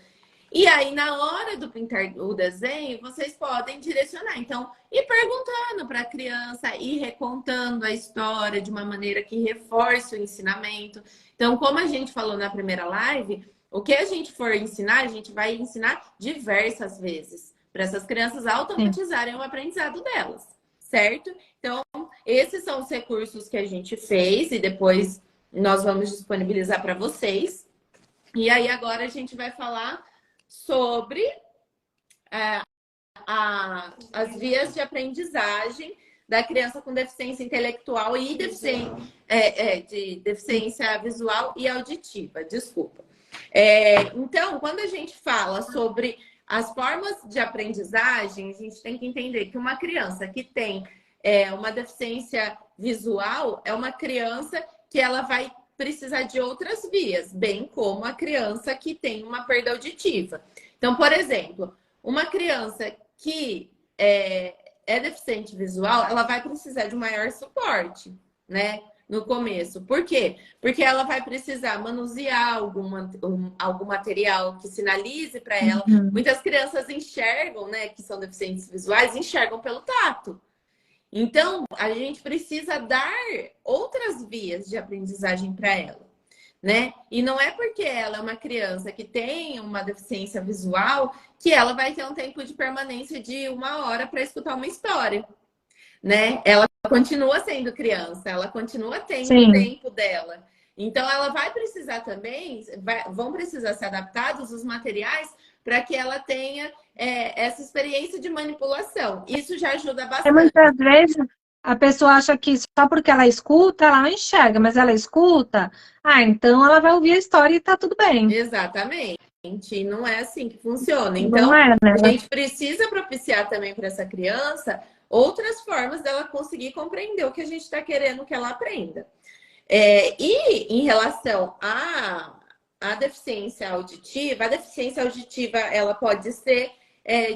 E aí, na hora do pintar o desenho, vocês podem direcionar. Então, ir perguntando para a criança, ir recontando a história de uma maneira que reforce o ensinamento. Então, como a gente falou na primeira live, o que a gente for ensinar, a gente vai ensinar diversas vezes, para essas crianças automatizarem o aprendizado delas, certo? Então, esses são os recursos que a gente fez e depois nós vamos disponibilizar para vocês. E aí, agora a gente vai falar sobre as vias de aprendizagem da criança com deficiência intelectual e deficiência visual e auditiva, desculpa. Então, quando a gente fala sobre as formas de aprendizagem, a gente tem que entender que uma criança que tem uma deficiência visual é uma criança que ela vai precisar de outras vias, bem como a criança que tem uma perda auditiva. Então, por exemplo, uma criança que é deficiente visual, ela vai precisar de um maior suporte, né? No começo. Por quê? Porque ela vai precisar manusear algum material que sinalize para ela. Muitas crianças enxergam, né, que são deficientes visuais, enxergam pelo tato. Então, a gente precisa dar outras vias de aprendizagem para ela, né? E não é porque ela é uma criança que tem uma deficiência visual que ela vai ter um tempo de permanência de 1 hora para escutar uma história, né? Ela continua sendo criança, ela continua tendo o tempo dela. Então, ela vai precisar também, vão precisar ser adaptados os materiais para que ela tenha essa experiência de manipulação. Isso já ajuda bastante. Muitas vezes a pessoa acha que só porque ela escuta, ela não enxerga, mas ela escuta, então ela vai ouvir a história e tá tudo bem. Exatamente. Não é assim que funciona. Então, né? A gente precisa propiciar também para essa criança outras formas dela conseguir compreender o que a gente está querendo que ela aprenda. E em relação à deficiência auditiva, ela pode ser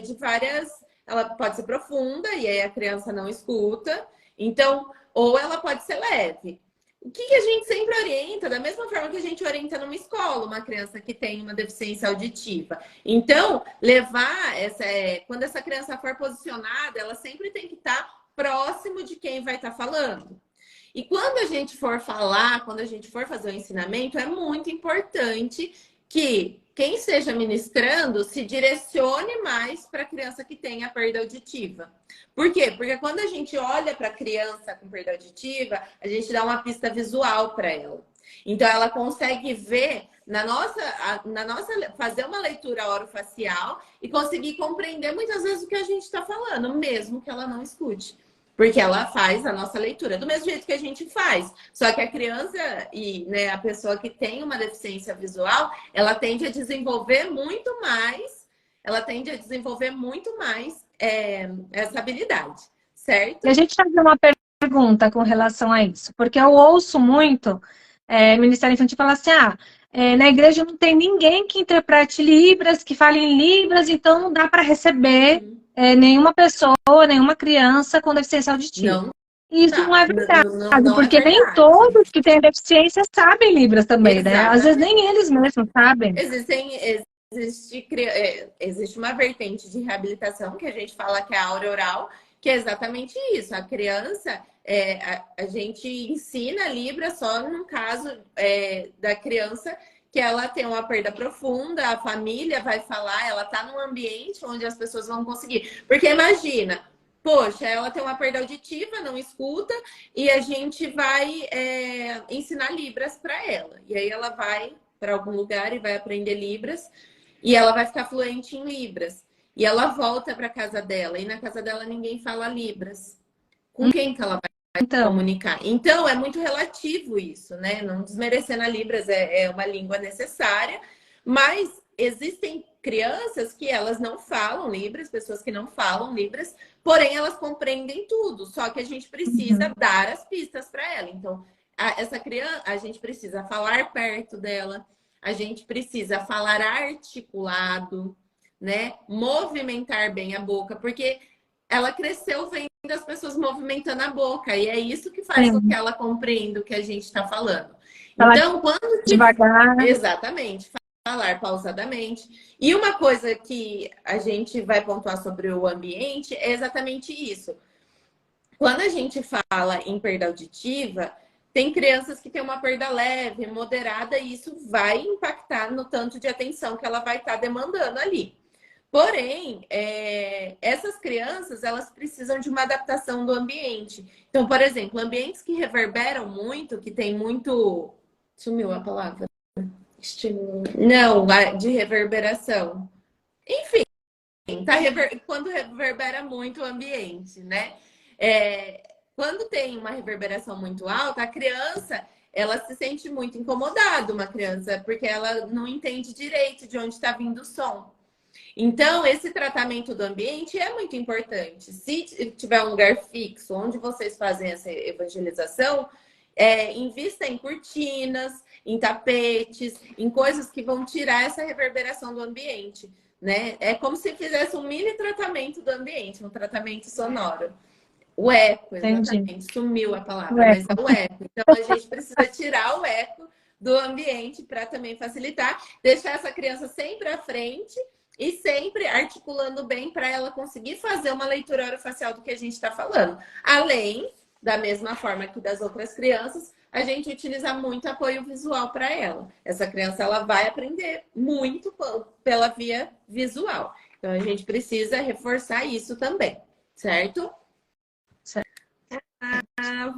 de várias... Ela pode ser profunda e aí a criança não escuta. Então, ou ela pode ser leve. O que a gente sempre orienta, da mesma forma que a gente orienta numa escola, uma criança que tem uma deficiência auditiva. Então, quando essa criança for posicionada, ela sempre tem que estar próximo de quem vai estar falando. E quando a gente for falar, quando a gente for fazer o ensinamento, é muito importante que quem esteja ministrando se direcione mais para a criança que tem a perda auditiva. Por quê? Porque quando a gente olha para a criança com perda auditiva, a gente dá uma pista visual para ela. Então, ela consegue ver fazer uma leitura orofacial e conseguir compreender muitas vezes o que a gente está falando, mesmo que ela não escute. Porque ela faz a nossa leitura do mesmo jeito que a gente faz. Só que a criança e, né, a pessoa que tem uma deficiência visual, ela tende a desenvolver muito mais essa habilidade, certo? E a gente fazer uma pergunta com relação a isso, porque eu ouço muito Ministério Infantil falar assim, na igreja não tem ninguém que interprete Libras, que fale em Libras, então não dá para receber nenhuma pessoa, nenhuma criança com deficiência auditiva. Não Isso não tá. é verdade, Não é porque nem verdade. todos que têm deficiência sabem Libras também, né? Às vezes Exatamente. nem eles mesmos sabem. Existe uma vertente de reabilitação que a gente fala que é a aura oral, que é exatamente isso. A criança, a gente ensina Libra só no caso da criança que ela tem uma perda profunda, a família vai falar, ela está num ambiente onde as pessoas vão conseguir. Porque imagina, poxa, ela tem uma perda auditiva, não escuta, e a gente vai ensinar Libras para ela. E aí ela vai para algum lugar e vai aprender Libras, e ela vai ficar fluente em Libras. E ela volta para casa dela, e na casa dela ninguém fala Libras. Com quem que ela vai Então, comunicar? Então, é muito relativo isso, né? Não desmerecendo a Libras, é uma língua necessária, mas existem crianças que elas não falam Libras, pessoas que não falam Libras, porém elas compreendem tudo, só que a gente precisa dar as pistas para ela. Então, essa criança, a gente precisa falar perto dela, a gente precisa falar articulado, né? Movimentar bem a boca, porque ela cresceu vendo as pessoas movimentando a boca, e é isso que faz com que ela compreenda o que a gente está falando. Então, quando devagar. Exatamente, falar pausadamente. E uma coisa que a gente vai pontuar sobre o ambiente é exatamente isso. Quando a gente fala em perda auditiva, tem crianças que têm uma perda leve, moderada, e isso vai impactar no tanto de atenção que ela vai estar demandando ali. Porém, essas crianças, elas precisam de uma adaptação do ambiente. Então, por exemplo, ambientes que reverberam muito, que tem muito... Sumiu a palavra. Estímulo. Não, de reverberação. Enfim, quando reverbera muito o ambiente, né? Quando tem uma reverberação muito alta, a criança, ela se sente muito incomodada, uma criança, porque ela não entende direito de onde está vindo o som. Então, esse tratamento do ambiente é muito importante. Se tiver um lugar fixo onde vocês fazem essa evangelização, invista em cortinas, em tapetes, em coisas que vão tirar essa reverberação do ambiente, né? É como se fizesse um mini tratamento do ambiente, um tratamento sonoro. O eco, exatamente. Entendi. Sumiu a palavra, mas é o eco. Então, a gente precisa tirar o eco do ambiente para também facilitar, deixar essa criança sempre à frente e sempre articulando bem para ela conseguir fazer uma leitura orofacial do que a gente está falando. Além, da mesma forma que das outras crianças, a gente utiliza muito apoio visual para ela. Essa criança ela vai aprender muito pela via visual. Então, a gente precisa reforçar isso também, certo?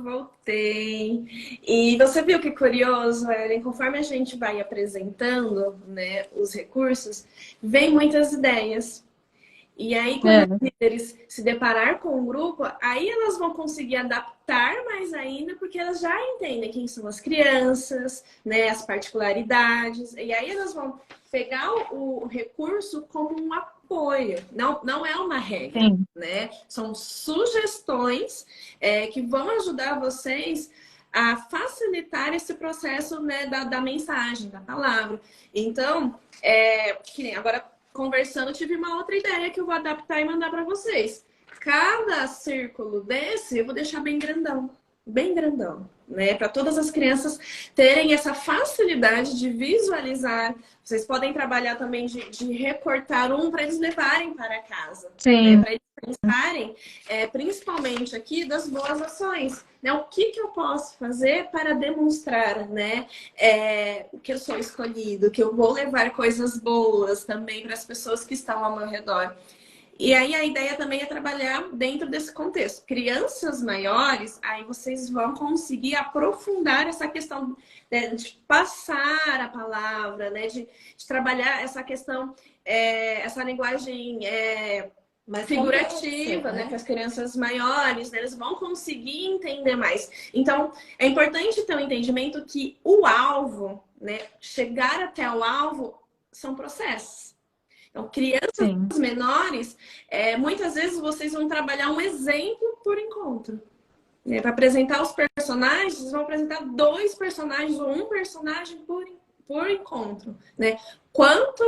Voltei. E você viu que curioso, Ellen? Conforme a gente vai apresentando, né, os recursos, vem muitas ideias. E aí, quando os líderes se deparar com o grupo, aí elas vão conseguir adaptar mais ainda, porque elas já entendem quem são as crianças, né, as particularidades. E aí elas vão pegar o recurso como um apoio. Não é uma regra, né? São sugestões que vão ajudar vocês a facilitar esse processo, né, da mensagem, da palavra. Então, que nem agora... Conversando, tive uma outra ideia que eu vou adaptar e mandar para vocês. Cada círculo desse, eu vou deixar bem grandão, né? Para todas as crianças terem essa facilidade de visualizar. Vocês podem trabalhar também de recortar um para eles levarem para casa. Sim. Né? Para eles pensarem, principalmente aqui, das boas ações. Né? O que eu posso fazer para demonstrar, né, que eu sou escolhido, que eu vou levar coisas boas também para as pessoas que estão ao meu redor. E aí a ideia também é trabalhar dentro desse contexto. Crianças maiores, aí vocês vão conseguir aprofundar essa questão, né, de passar a palavra, né, de trabalhar essa questão, essa linguagem mais figurativa, né? Que as crianças maiores, né, eles vão conseguir entender mais. Então, é importante ter um entendimento que o alvo, né, chegar até o alvo são processos. Então, crianças menores, muitas vezes vocês vão trabalhar um exemplo por encontro. Né? Para apresentar os personagens, vocês vão apresentar 2 personagens ou um personagem por encontro, né? Quanto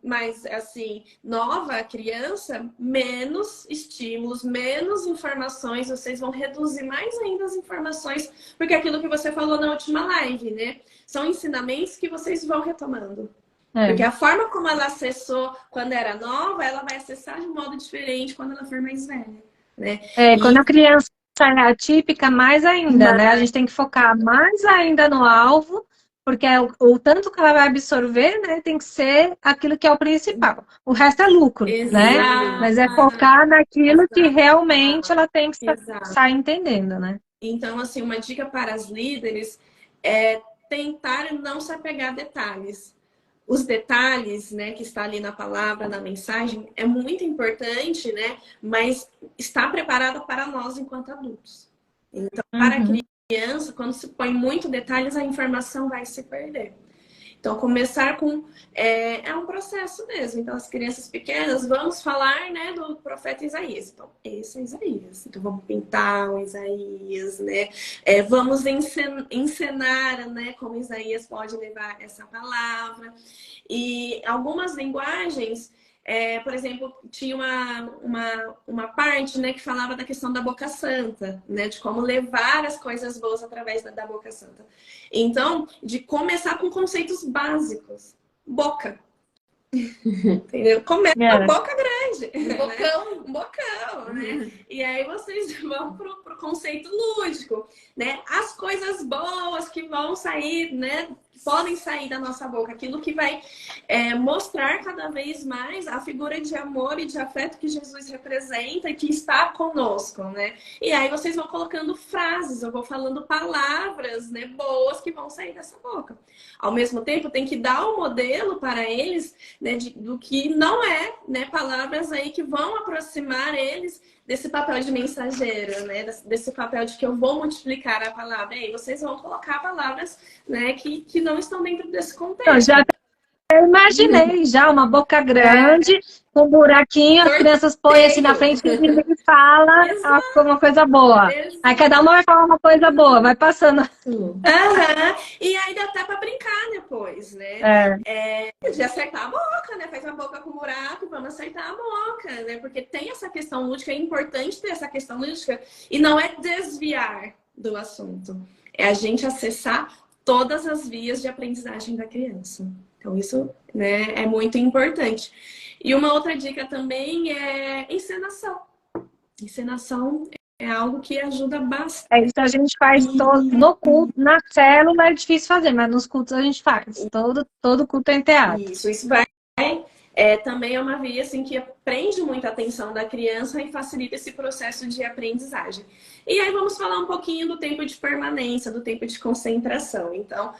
mais, assim, nova a criança, menos estímulos, menos informações, vocês vão reduzir mais ainda as informações, porque aquilo que você falou na última live, né? São ensinamentos que vocês vão retomando. Porque a forma como ela acessou quando era nova, ela vai acessar de um modo diferente quando ela for mais velha, né? Quando a criança é atípica, mais ainda, né? A gente tem que focar mais ainda no alvo, porque o tanto que ela vai absorver, né, tem que ser aquilo que é o principal. O resto é lucro, né? Mas é focar naquilo que realmente ela tem que sair entendendo, né? Então, assim, uma dica para as líderes é tentar não se apegar a detalhes. Os detalhes, né, que está ali na palavra, na mensagem, é muito importante, né? Mas está preparada para nós enquanto adultos. Então, para a criança, quando se põe muito detalhes, a informação vai se perder. Então, começar com... É um processo mesmo. Então, as crianças pequenas, vamos falar, né, do profeta Isaías. Então, esse é Isaías. Então, vamos pintar o Isaías, né? Vamos encenar, né, como Isaías pode levar essa palavra. E algumas linguagens... por exemplo, tinha uma parte, né, que falava da questão da boca santa, né, de como levar as coisas boas através da boca santa. Então, de começar com conceitos básicos. Boca. Entendeu? Começa com a boca grande. Um bocão. Né? Um bocão, né? E aí vocês vão pro conceito lúdico, né? As coisas boas que vão sair, né? Podem sair da nossa boca. Aquilo que vai mostrar cada vez mais a figura de amor e de afeto que Jesus representa e que está conosco, né? E aí vocês vão colocando frases, eu vou falando palavras, né, boas que vão sair dessa boca. Ao mesmo tempo, tem que dar um modelo para eles, né, do que não é, né, palavras aí que vão aproximar eles desse papel de mensageiro, né, desse papel de que eu vou multiplicar a palavra. E aí vocês vão colocar palavras, né, que não estão dentro desse contexto. Eu imaginei já uma boca grande, com um buraquinho, as crianças põem assim na frente e fala uma coisa boa. Aí cada uma vai falar uma coisa boa, vai passando. E aí dá até pra brincar depois, né? De acertar a boca, né? Faz uma boca com buraco, vamos acertar a boca, né? Porque tem essa questão lúdica, é importante ter essa questão lúdica. E não é desviar do assunto. É a gente acessar todas as vias de aprendizagem da criança. Então, isso, né, é muito importante. E uma outra dica também é encenação. Encenação é algo que ajuda bastante. Isso a gente faz no culto, na célula é difícil fazer, mas nos cultos a gente faz. Todo culto tem teatro. Isso vai... também é uma via assim, que prende muito a atenção da criança e facilita esse processo de aprendizagem. E aí vamos falar um pouquinho do tempo de permanência, do tempo de concentração. Então,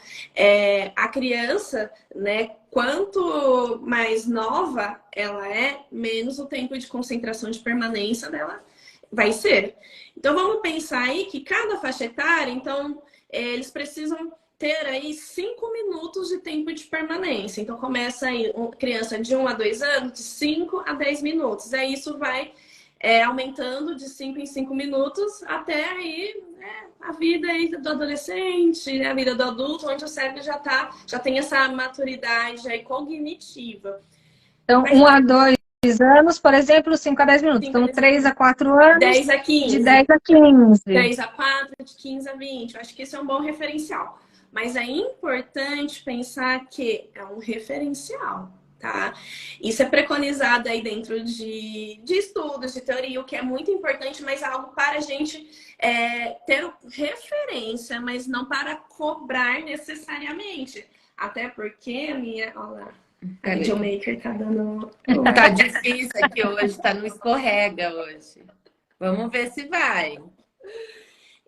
a criança, né, quanto mais nova ela é, menos o tempo de concentração de permanência dela vai ser. Então, vamos pensar aí que cada faixa etária, então, eles precisam ter aí 5 minutos de tempo de permanência. Então, começa aí criança de 1 a 2 anos, de 5 a 10 minutos. Aí isso vai aumentando de 5 em 5 minutos até aí, né, a vida aí do adolescente, né, a vida do adulto, onde o cérebro já tem essa maturidade aí cognitiva. Então, 1 a 2 anos, por exemplo, 5 a 10 minutos. Então, 3 a 4 anos, 10 a 15. De 10 a 15. 10 a 4, de 15 a 20. Eu acho que esse é um bom referencial. Mas é importante pensar que é um referencial, tá? Isso é preconizado aí dentro de estudos, de teoria, o que é muito importante, mas é algo para a gente ter referência, mas não para cobrar necessariamente. Até porque a minha... Olha lá, a videomaker tá dando... Tá difícil aqui hoje, tá no escorrega hoje. Vamos ver se vai.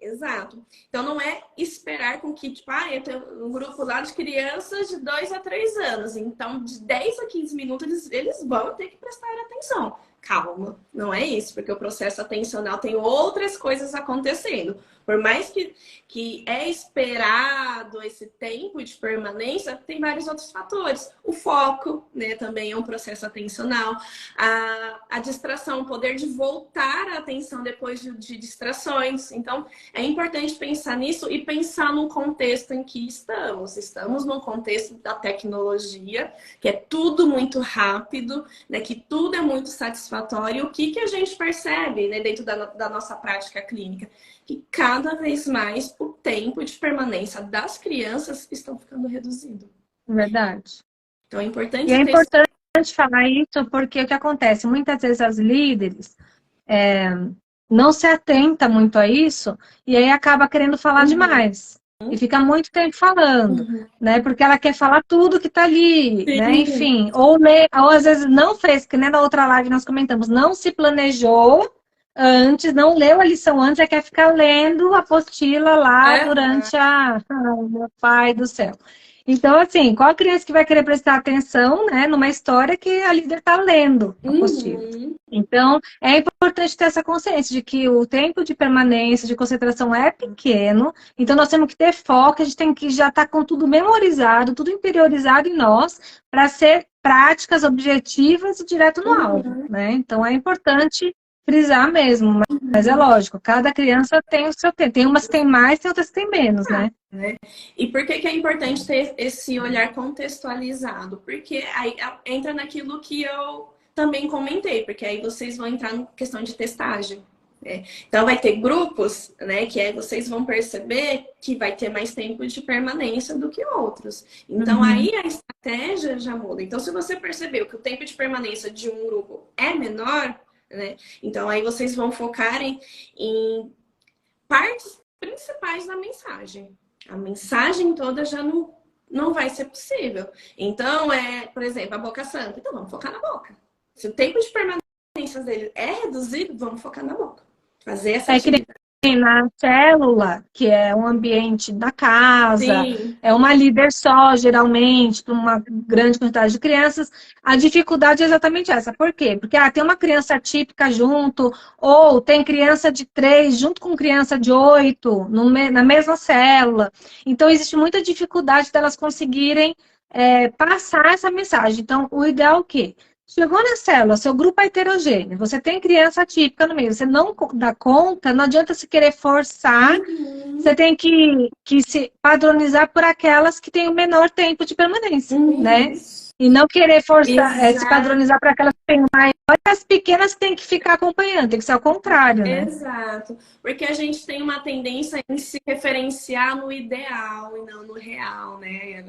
Exato. Então, não é esperar com que, tipo, eu tenho um grupo lá de crianças de 2 a 3 anos. Então, de 10 a 15 minutos, eles vão ter que prestar atenção. Calma, não é isso, porque o processo atencional tem outras coisas acontecendo. Por mais que é esperado esse tempo de permanência, tem vários outros fatores. O foco, né, também é um processo atencional. A distração, o poder de voltar a atenção depois de distrações. Então, é importante pensar nisso e pensar no contexto em que estamos. Estamos num contexto da tecnologia, que é tudo muito rápido, né, que tudo é muito satisfatório. O que a gente percebe, né, dentro da nossa prática clínica? Que cada vez mais o tempo de permanência das crianças estão ficando reduzido. Verdade. Então é importante E é importante falar isso porque o que acontece? Muitas vezes as líderes não se atenta muito a isso e aí acaba querendo falar demais. E fica muito tempo falando, né? Porque ela quer falar tudo que tá ali, né? Enfim, ou às vezes não fez, que nem na outra live nós comentamos, não se planejou antes, não leu a lição antes, é quer ficar lendo a apostila lá durante meu pai do céu. Então, assim, qual criança que vai querer prestar atenção, né, numa história que a líder está lendo a apostila? Então, é importante ter essa consciência de que o tempo de permanência, de concentração é pequeno, então nós temos que ter foco, a gente tem que já estar com tudo memorizado, tudo interiorizado em nós, para ser práticas objetivas e direto no alvo, né? Então, é importante frisar mesmo, mas é lógico, cada criança tem o seu tempo. Tem umas que tem mais, tem outras que tem menos, né? E por que é importante ter esse olhar contextualizado? Porque aí entra naquilo que eu também comentei, porque aí vocês vão entrar na questão de testagem. Então vai ter grupos, né, que aí vocês vão perceber que vai ter mais tempo de permanência do que outros. Então aí a estratégia já muda. Então se você percebeu que o tempo de permanência de um grupo é menor, né, então aí vocês vão focar em partes principais da mensagem. A mensagem toda já não vai ser possível. Então, por exemplo, a boca santa. Então, vamos focar na boca. Se o tempo de permanência dele é reduzido, vamos focar na boca. Fazer essa atividade. Na célula, que é um ambiente da casa, Sim. é uma líder só, geralmente, para uma grande quantidade de crianças, a dificuldade é exatamente essa. Por quê? Porque tem uma criança típica junto, ou tem criança de 3 junto com criança de 8, na mesma célula. Então, existe muita dificuldade delas conseguirem passar essa mensagem. Então, o ideal é o quê? Chegou na célula, seu grupo é heterogêneo, você tem criança típica no meio, você não dá conta, não adianta se querer forçar, você tem que se padronizar por aquelas que têm o menor tempo de permanência, né? E não querer forçar, se padronizar para aquelas que têm o maior, e as pequenas que têm que ficar acompanhando, tem que ser ao contrário, né? Exato, porque a gente tem uma tendência em se referenciar no ideal e não no real, né?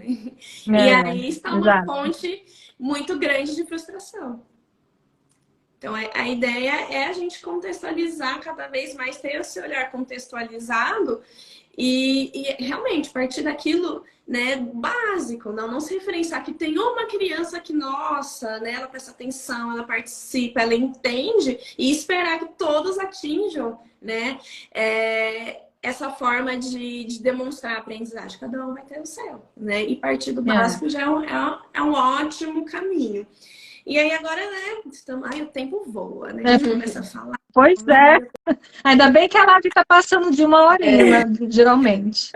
E aí está uma fonte muito grande de frustração. Então, a ideia é a gente contextualizar cada vez mais, ter esse olhar contextualizado e realmente partir daquilo, né, básico, não se referenciar que tem uma criança que, nossa, né, ela presta atenção, ela participa, ela entende e esperar que todos atinjam, né, essa forma de demonstrar a aprendizagem. Cada um vai ter o seu, né? E partir do básico já é um ótimo caminho. E aí agora, né, o tempo voa, né? A gente começa a falar. Pois é. Ainda bem que a live está passando de 1 horinha, né, geralmente.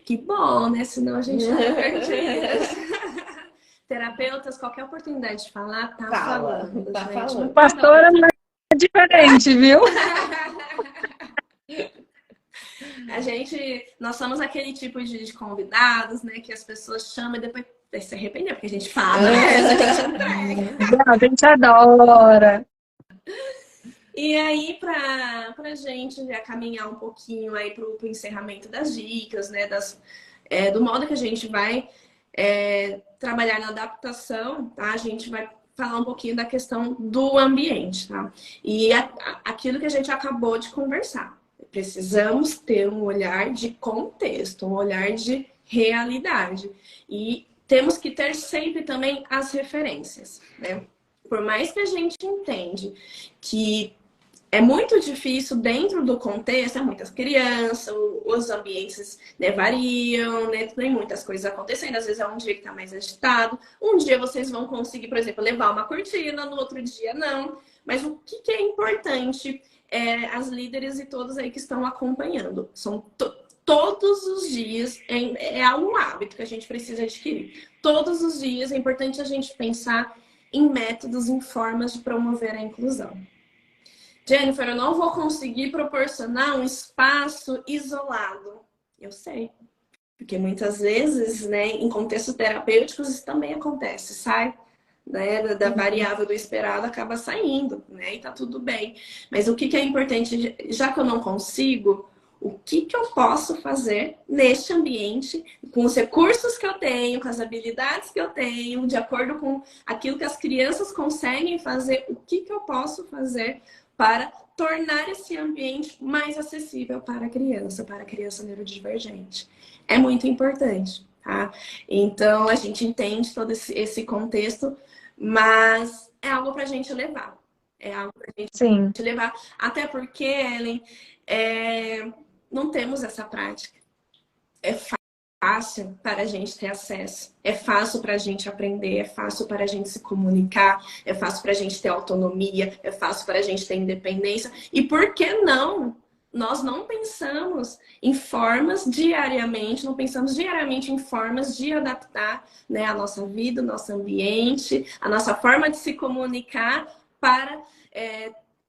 Que bom, né? Senão a gente tá perdido. Terapeutas, qualquer oportunidade de falar, tá falando. Tá falando. Pastora não é diferente, viu? Nós somos aquele tipo de convidados, né? Que as pessoas chamam e depois se arrepender, porque a gente fala, né? A gente adora. E aí, pra gente já caminhar um pouquinho aí pro encerramento das dicas, né? Do modo que a gente vai trabalhar na adaptação, tá? A gente vai falar um pouquinho da questão do ambiente, tá? E aquilo que a gente acabou de conversar. Precisamos ter um olhar de contexto, um olhar de realidade. E temos que ter sempre também as referências, né? Por mais que a gente entende que É muito difícil dentro do contexto, muitas crianças, os ambientes, né, variam, né, tem muitas coisas acontecendo. Às vezes é um dia que está mais agitado, um dia vocês vão conseguir, por exemplo, levar uma cortina, no outro dia não. Mas o que é importante as líderes e todos aí que estão acompanhando? São todos os dias, um hábito que a gente precisa adquirir. Todos os dias é importante a gente pensar em métodos, em formas de promover a inclusão. Jennifer, eu não vou conseguir proporcionar um espaço isolado. Eu sei. Porque muitas vezes, né, em contextos terapêuticos, isso também acontece. Sai, né, da variável do esperado, acaba saindo, né? E tá tudo bem. Mas o que é importante, já que eu não consigo, o que eu posso fazer neste ambiente, com os recursos que eu tenho, com as habilidades que eu tenho, de acordo com aquilo que as crianças conseguem fazer, o que eu posso fazer para tornar esse ambiente mais acessível para a criança neurodivergente. É muito importante, tá? Então, a gente entende todo esse contexto, mas é algo para a gente levar. É algo para a gente levar. Até porque, Ellen, não temos essa prática. É fácil para a gente ter acesso, é fácil para a gente aprender, é fácil para a gente se comunicar, é fácil para a gente ter autonomia, é fácil para a gente ter independência. E por que não? Nós não pensamos em formas diariamente, não pensamos diariamente em formas de adaptar, né, a nossa vida, o nosso ambiente, a nossa forma de se comunicar para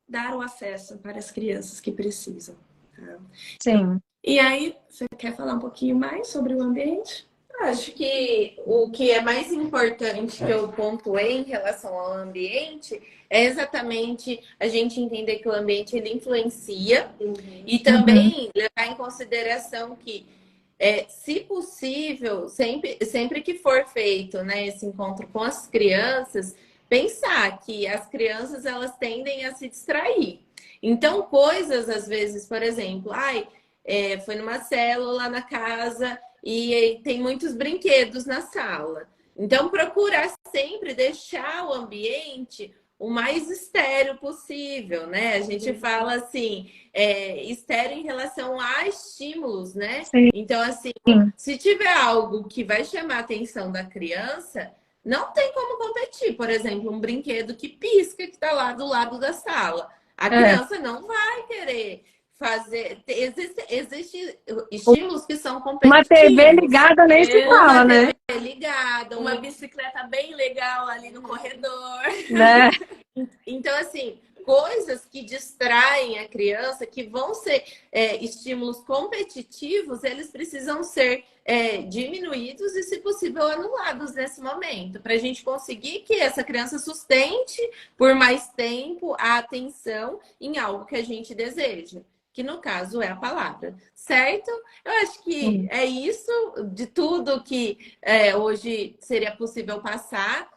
dar o acesso para as crianças que precisam. Tá? Sim. E aí, você quer falar um pouquinho mais sobre o ambiente? Acho que o que é mais importante que eu pontuei em relação ao ambiente é exatamente a gente entender que o ambiente ele influencia e também levar em consideração que, se possível, sempre que for feito, né, esse encontro com as crianças, pensar que as crianças elas tendem a se distrair. Então, coisas às vezes, por exemplo, foi numa célula na casa e tem muitos brinquedos na sala. Então, procurar sempre deixar o ambiente o mais estéril possível, né? A gente fala assim, estéril em relação a estímulos, né? Sim. Então, assim, se tiver algo que vai chamar a atenção da criança, não tem como competir. Por exemplo, um brinquedo que pisca, que está lá do lado da sala. A criança não vai querer fazer. Existem estímulos que são competitivos. Uma TV ligada nem se fala, né? Uma TV ligada, uma bicicleta bem legal ali no corredor. Né? Então, assim, coisas que distraem a criança, que vão ser estímulos competitivos, eles precisam ser diminuídos e, se possível, anulados nesse momento, para a gente conseguir que essa criança sustente por mais tempo a atenção em algo que a gente deseja, que no caso é a palavra, certo? Eu acho que é isso de tudo que hoje seria possível passar.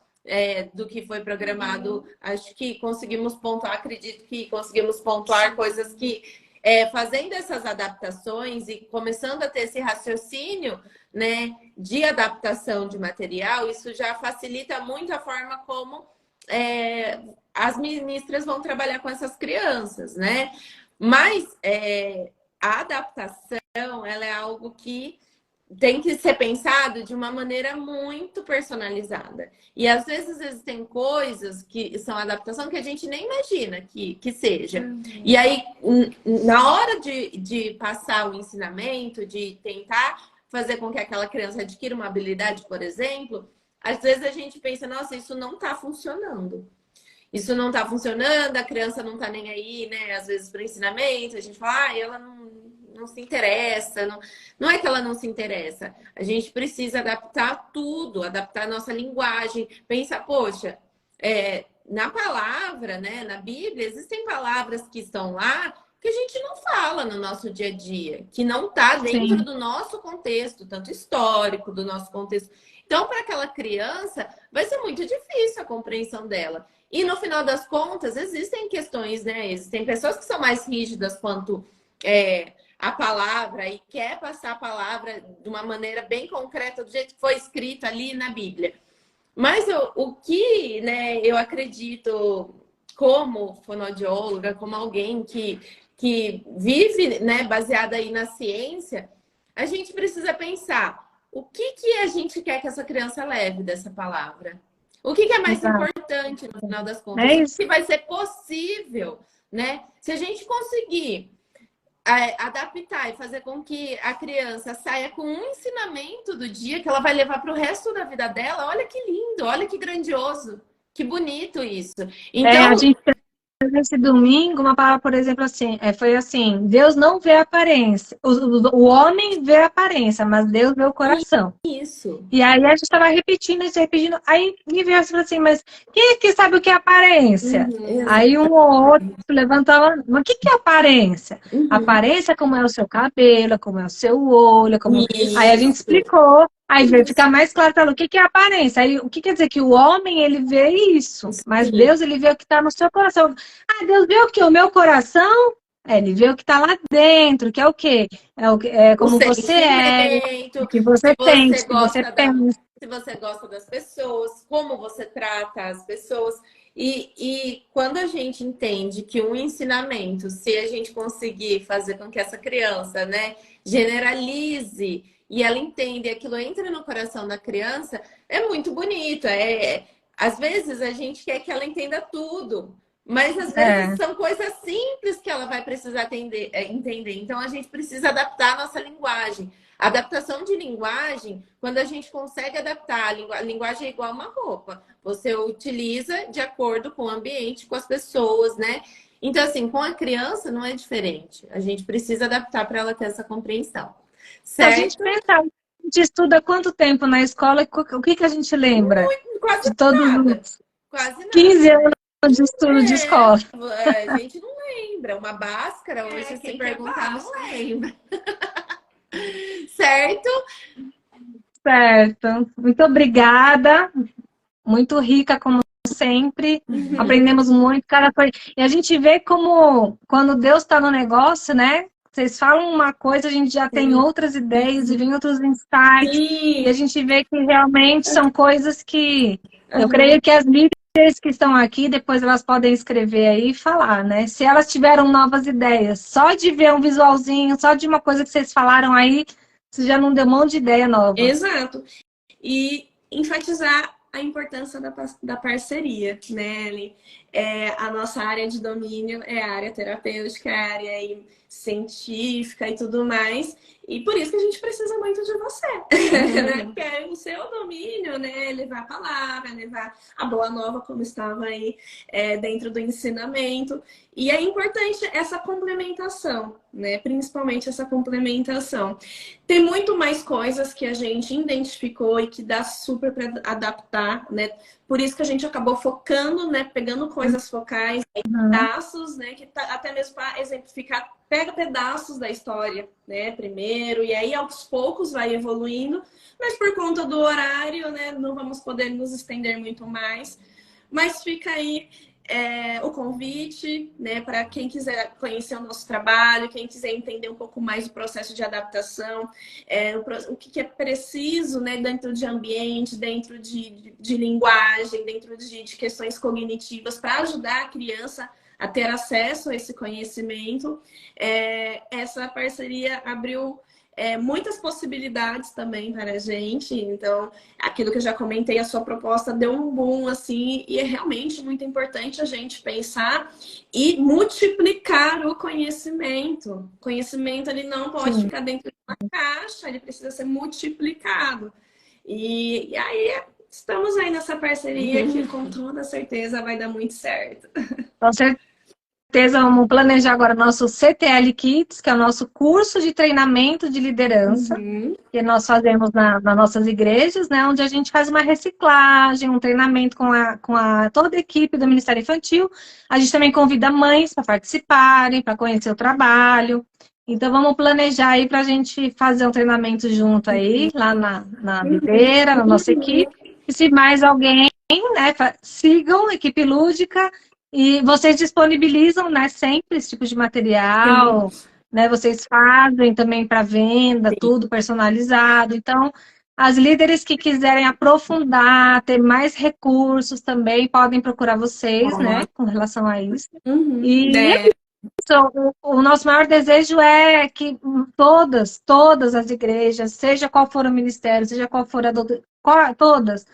Do que foi programado, acho que conseguimos pontuar, acredito que conseguimos pontuar coisas que, fazendo essas adaptações e começando a ter esse raciocínio, né, de adaptação de material, isso já facilita muito a forma como as ministras vão trabalhar com essas crianças, né? Mas a adaptação, ela é algo que tem que ser pensado de uma maneira muito personalizada. E às vezes existem coisas que são adaptação que a gente nem imagina que seja. E aí, na hora de passar o ensinamento, de tentar fazer com que aquela criança adquira uma habilidade, por exemplo, às vezes a gente pensa, nossa, isso não está funcionando. Isso não está funcionando, a criança não está nem aí, né? Às vezes para o ensinamento, a gente fala, ela não se interessa, não é que ela não se interessa. A gente precisa adaptar tudo, adaptar a nossa linguagem. Pensar, poxa, na palavra, né, na Bíblia, existem palavras que estão lá que a gente não fala no nosso dia a dia, que não está dentro do nosso contexto, tanto histórico, do nosso contexto. Então, para aquela criança, vai ser muito difícil a compreensão dela. E no final das contas, existem questões, né? Existem pessoas que são mais rígidas quanto a palavra e quer passar a palavra de uma maneira bem concreta, do jeito que foi escrito ali na Bíblia. Mas o que, né, eu acredito como fonoaudióloga, como alguém que vive, né, baseada aí na ciência, a gente precisa pensar o que a gente quer que essa criança leve dessa palavra. O que é mais importante no final das contas? O que vai ser possível, né? Se a gente conseguir adaptar e fazer com que a criança saia com um ensinamento do dia que ela vai levar para o resto da vida dela, olha que lindo, olha que grandioso, que bonito isso. Então, a gente esse domingo, uma palavra, por exemplo, assim, foi assim: Deus não vê a aparência, o homem vê a aparência, mas Deus vê o coração. Isso. E aí a gente estava repetindo isso, repetindo. Aí me veio assim, mas quem é que sabe o que é aparência? Aí um ou outro levantava, mas o que é aparência? Aparência como é o seu cabelo, como é o seu olho, como... Aí a gente explicou. Aí veio ficar mais claro para ela o que é aparência. Aí o que quer dizer? Que o homem, ele vê isso, mas Deus, ele vê o que está no seu coração. Ah, Deus vê o quê? O meu coração? Ele vê o que está lá dentro, que é o quê? É como você é, o que você sente, o que você pensa. Se você gosta das pessoas, como você trata as pessoas. E quando a gente entende que um ensinamento, se a gente conseguir fazer com que essa criança, né, generalize e ela entenda e aquilo entre no coração da criança, é muito bonito. Às vezes a gente quer que ela entenda tudo, mas às vezes são coisas simples que ela vai precisar entender. Então a gente precisa adaptar a nossa linguagem. A adaptação de linguagem, quando a gente consegue adaptar, a linguagem é igual uma roupa. Você utiliza de acordo com o ambiente, com as pessoas, né? Então, assim, com a criança não é diferente. A gente precisa adaptar para ela ter essa compreensão. Certo? A gente pensa, a gente estuda quanto tempo na escola, o que a gente lembra? Quase de todos nada. Os quase nada. 15 anos de estudo de escola. A gente não lembra. Uma Bhaskara, hoje se perguntar, não lembra. Certo? Certo. Muito obrigada. Muito rica, como sempre. Aprendemos muito. E a gente vê como, quando Deus está no negócio, né? Vocês falam uma coisa, a gente já tem outras ideias e vem outros insights. E a gente vê que realmente são coisas que eu creio que as líderes que estão aqui, depois elas podem escrever aí e falar, né? Se elas tiveram novas ideias, só de ver um visualzinho, só de uma coisa que vocês falaram aí, você já não deu um monte de ideia nova. Exato. E enfatizar a importância da parceria, né, Eli? A nossa área de domínio é a área terapêutica, é a área aí científica e tudo mais. E por isso que a gente precisa muito de você, né? Porque é o seu domínio, né? Levar a palavra, levar a boa nova, como estava aí dentro do ensinamento. E é importante essa complementação, né? Principalmente essa complementação. Tem muito mais coisas que a gente identificou e que dá super para adaptar, né? Por isso que a gente acabou focando, né? Pegando coisas focais, pedaços, né? Que até mesmo para exemplificar, pega pedaços da história, né? Primeiro, e aí aos poucos vai evoluindo, mas por conta do horário, né? Não vamos poder nos estender muito mais. Mas fica aí o convite, né? Para quem quiser conhecer o nosso trabalho, quem quiser entender um pouco mais do processo de adaptação, o que é preciso, né? Dentro de ambiente, dentro de linguagem, dentro de questões cognitivas, para ajudar a criança a ter acesso a esse conhecimento. Essa parceria abriu muitas possibilidades também para a gente. Então, aquilo que eu já comentei, a sua proposta deu um boom, assim, e é realmente muito importante a gente pensar e multiplicar o conhecimento. O conhecimento, ele não pode ficar dentro de uma caixa, ele precisa ser multiplicado. E aí, estamos aí nessa parceria que, com toda certeza, vai dar muito certo. Com certeza, vamos planejar agora nosso CTL Kids, que é o nosso curso de treinamento de liderança, que nós fazemos nas nossas igrejas, né? Onde a gente faz uma reciclagem, um treinamento com toda a equipe do Ministério Infantil. A gente também convida mães para participarem, para conhecer o trabalho. Então, vamos planejar aí para a gente fazer um treinamento junto aí, lá na videira, na nossa equipe. E se mais alguém, né, sigam a equipe lúdica. E vocês disponibilizam, né, sempre esse tipo de material, né? Vocês fazem também para venda, tudo personalizado. Então, As líderes que quiserem aprofundar, ter mais recursos também, podem procurar vocês, né, com relação a isso. E o nosso maior desejo é que todas as igrejas, seja qual for o ministério, seja qual for a doutrina, todas,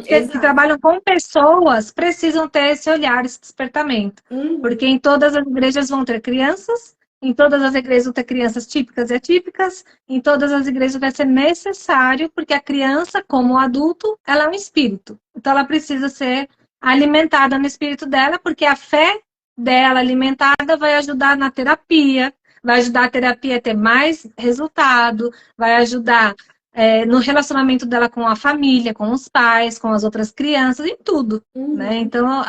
que trabalham com pessoas, precisam ter esse olhar, esse despertamento. Porque em todas as igrejas vão ter crianças, em todas as igrejas vão ter crianças típicas e atípicas, em todas as igrejas vai ser necessário, porque a criança, como o adulto, ela é um espírito. Então ela precisa ser alimentada no espírito dela, porque a fé dela alimentada vai ajudar na terapia, vai ajudar a terapia a ter mais resultado, vai ajudar no relacionamento dela com a família, com os pais, com as outras crianças, em tudo, né? Então,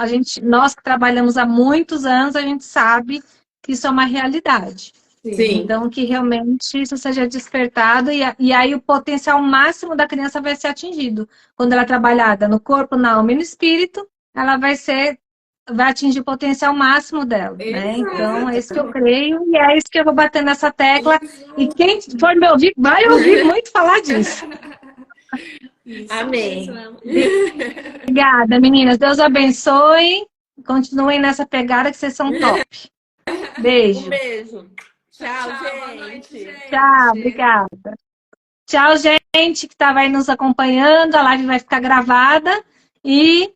nós que trabalhamos há muitos anos, a gente sabe que isso é uma realidade. Sim. Então, que realmente isso seja despertado e aí o potencial máximo da criança vai ser atingido. Quando ela é trabalhada no corpo, na alma e no espírito, ela vai atingir o potencial máximo dela, né? Então, é isso que eu creio e é isso que eu vou bater nessa tecla. E quem for me ouvir, vai ouvir muito falar disso. Amém. Obrigada, meninas. Deus abençoe. Continuem nessa pegada que vocês são top. Beijo. Um beijo. Tchau, Boa noite, gente. gente. Tchau, obrigada. Tchau, gente que estava aí nos acompanhando. A live vai ficar gravada e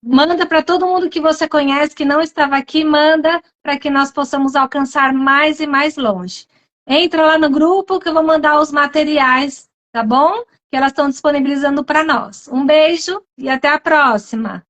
manda para todo mundo que você conhece, que não estava aqui, manda para que nós possamos alcançar mais e mais longe. Entra lá no grupo que eu vou mandar os materiais, tá bom? Que elas estão disponibilizando para nós. Um beijo e até a próxima.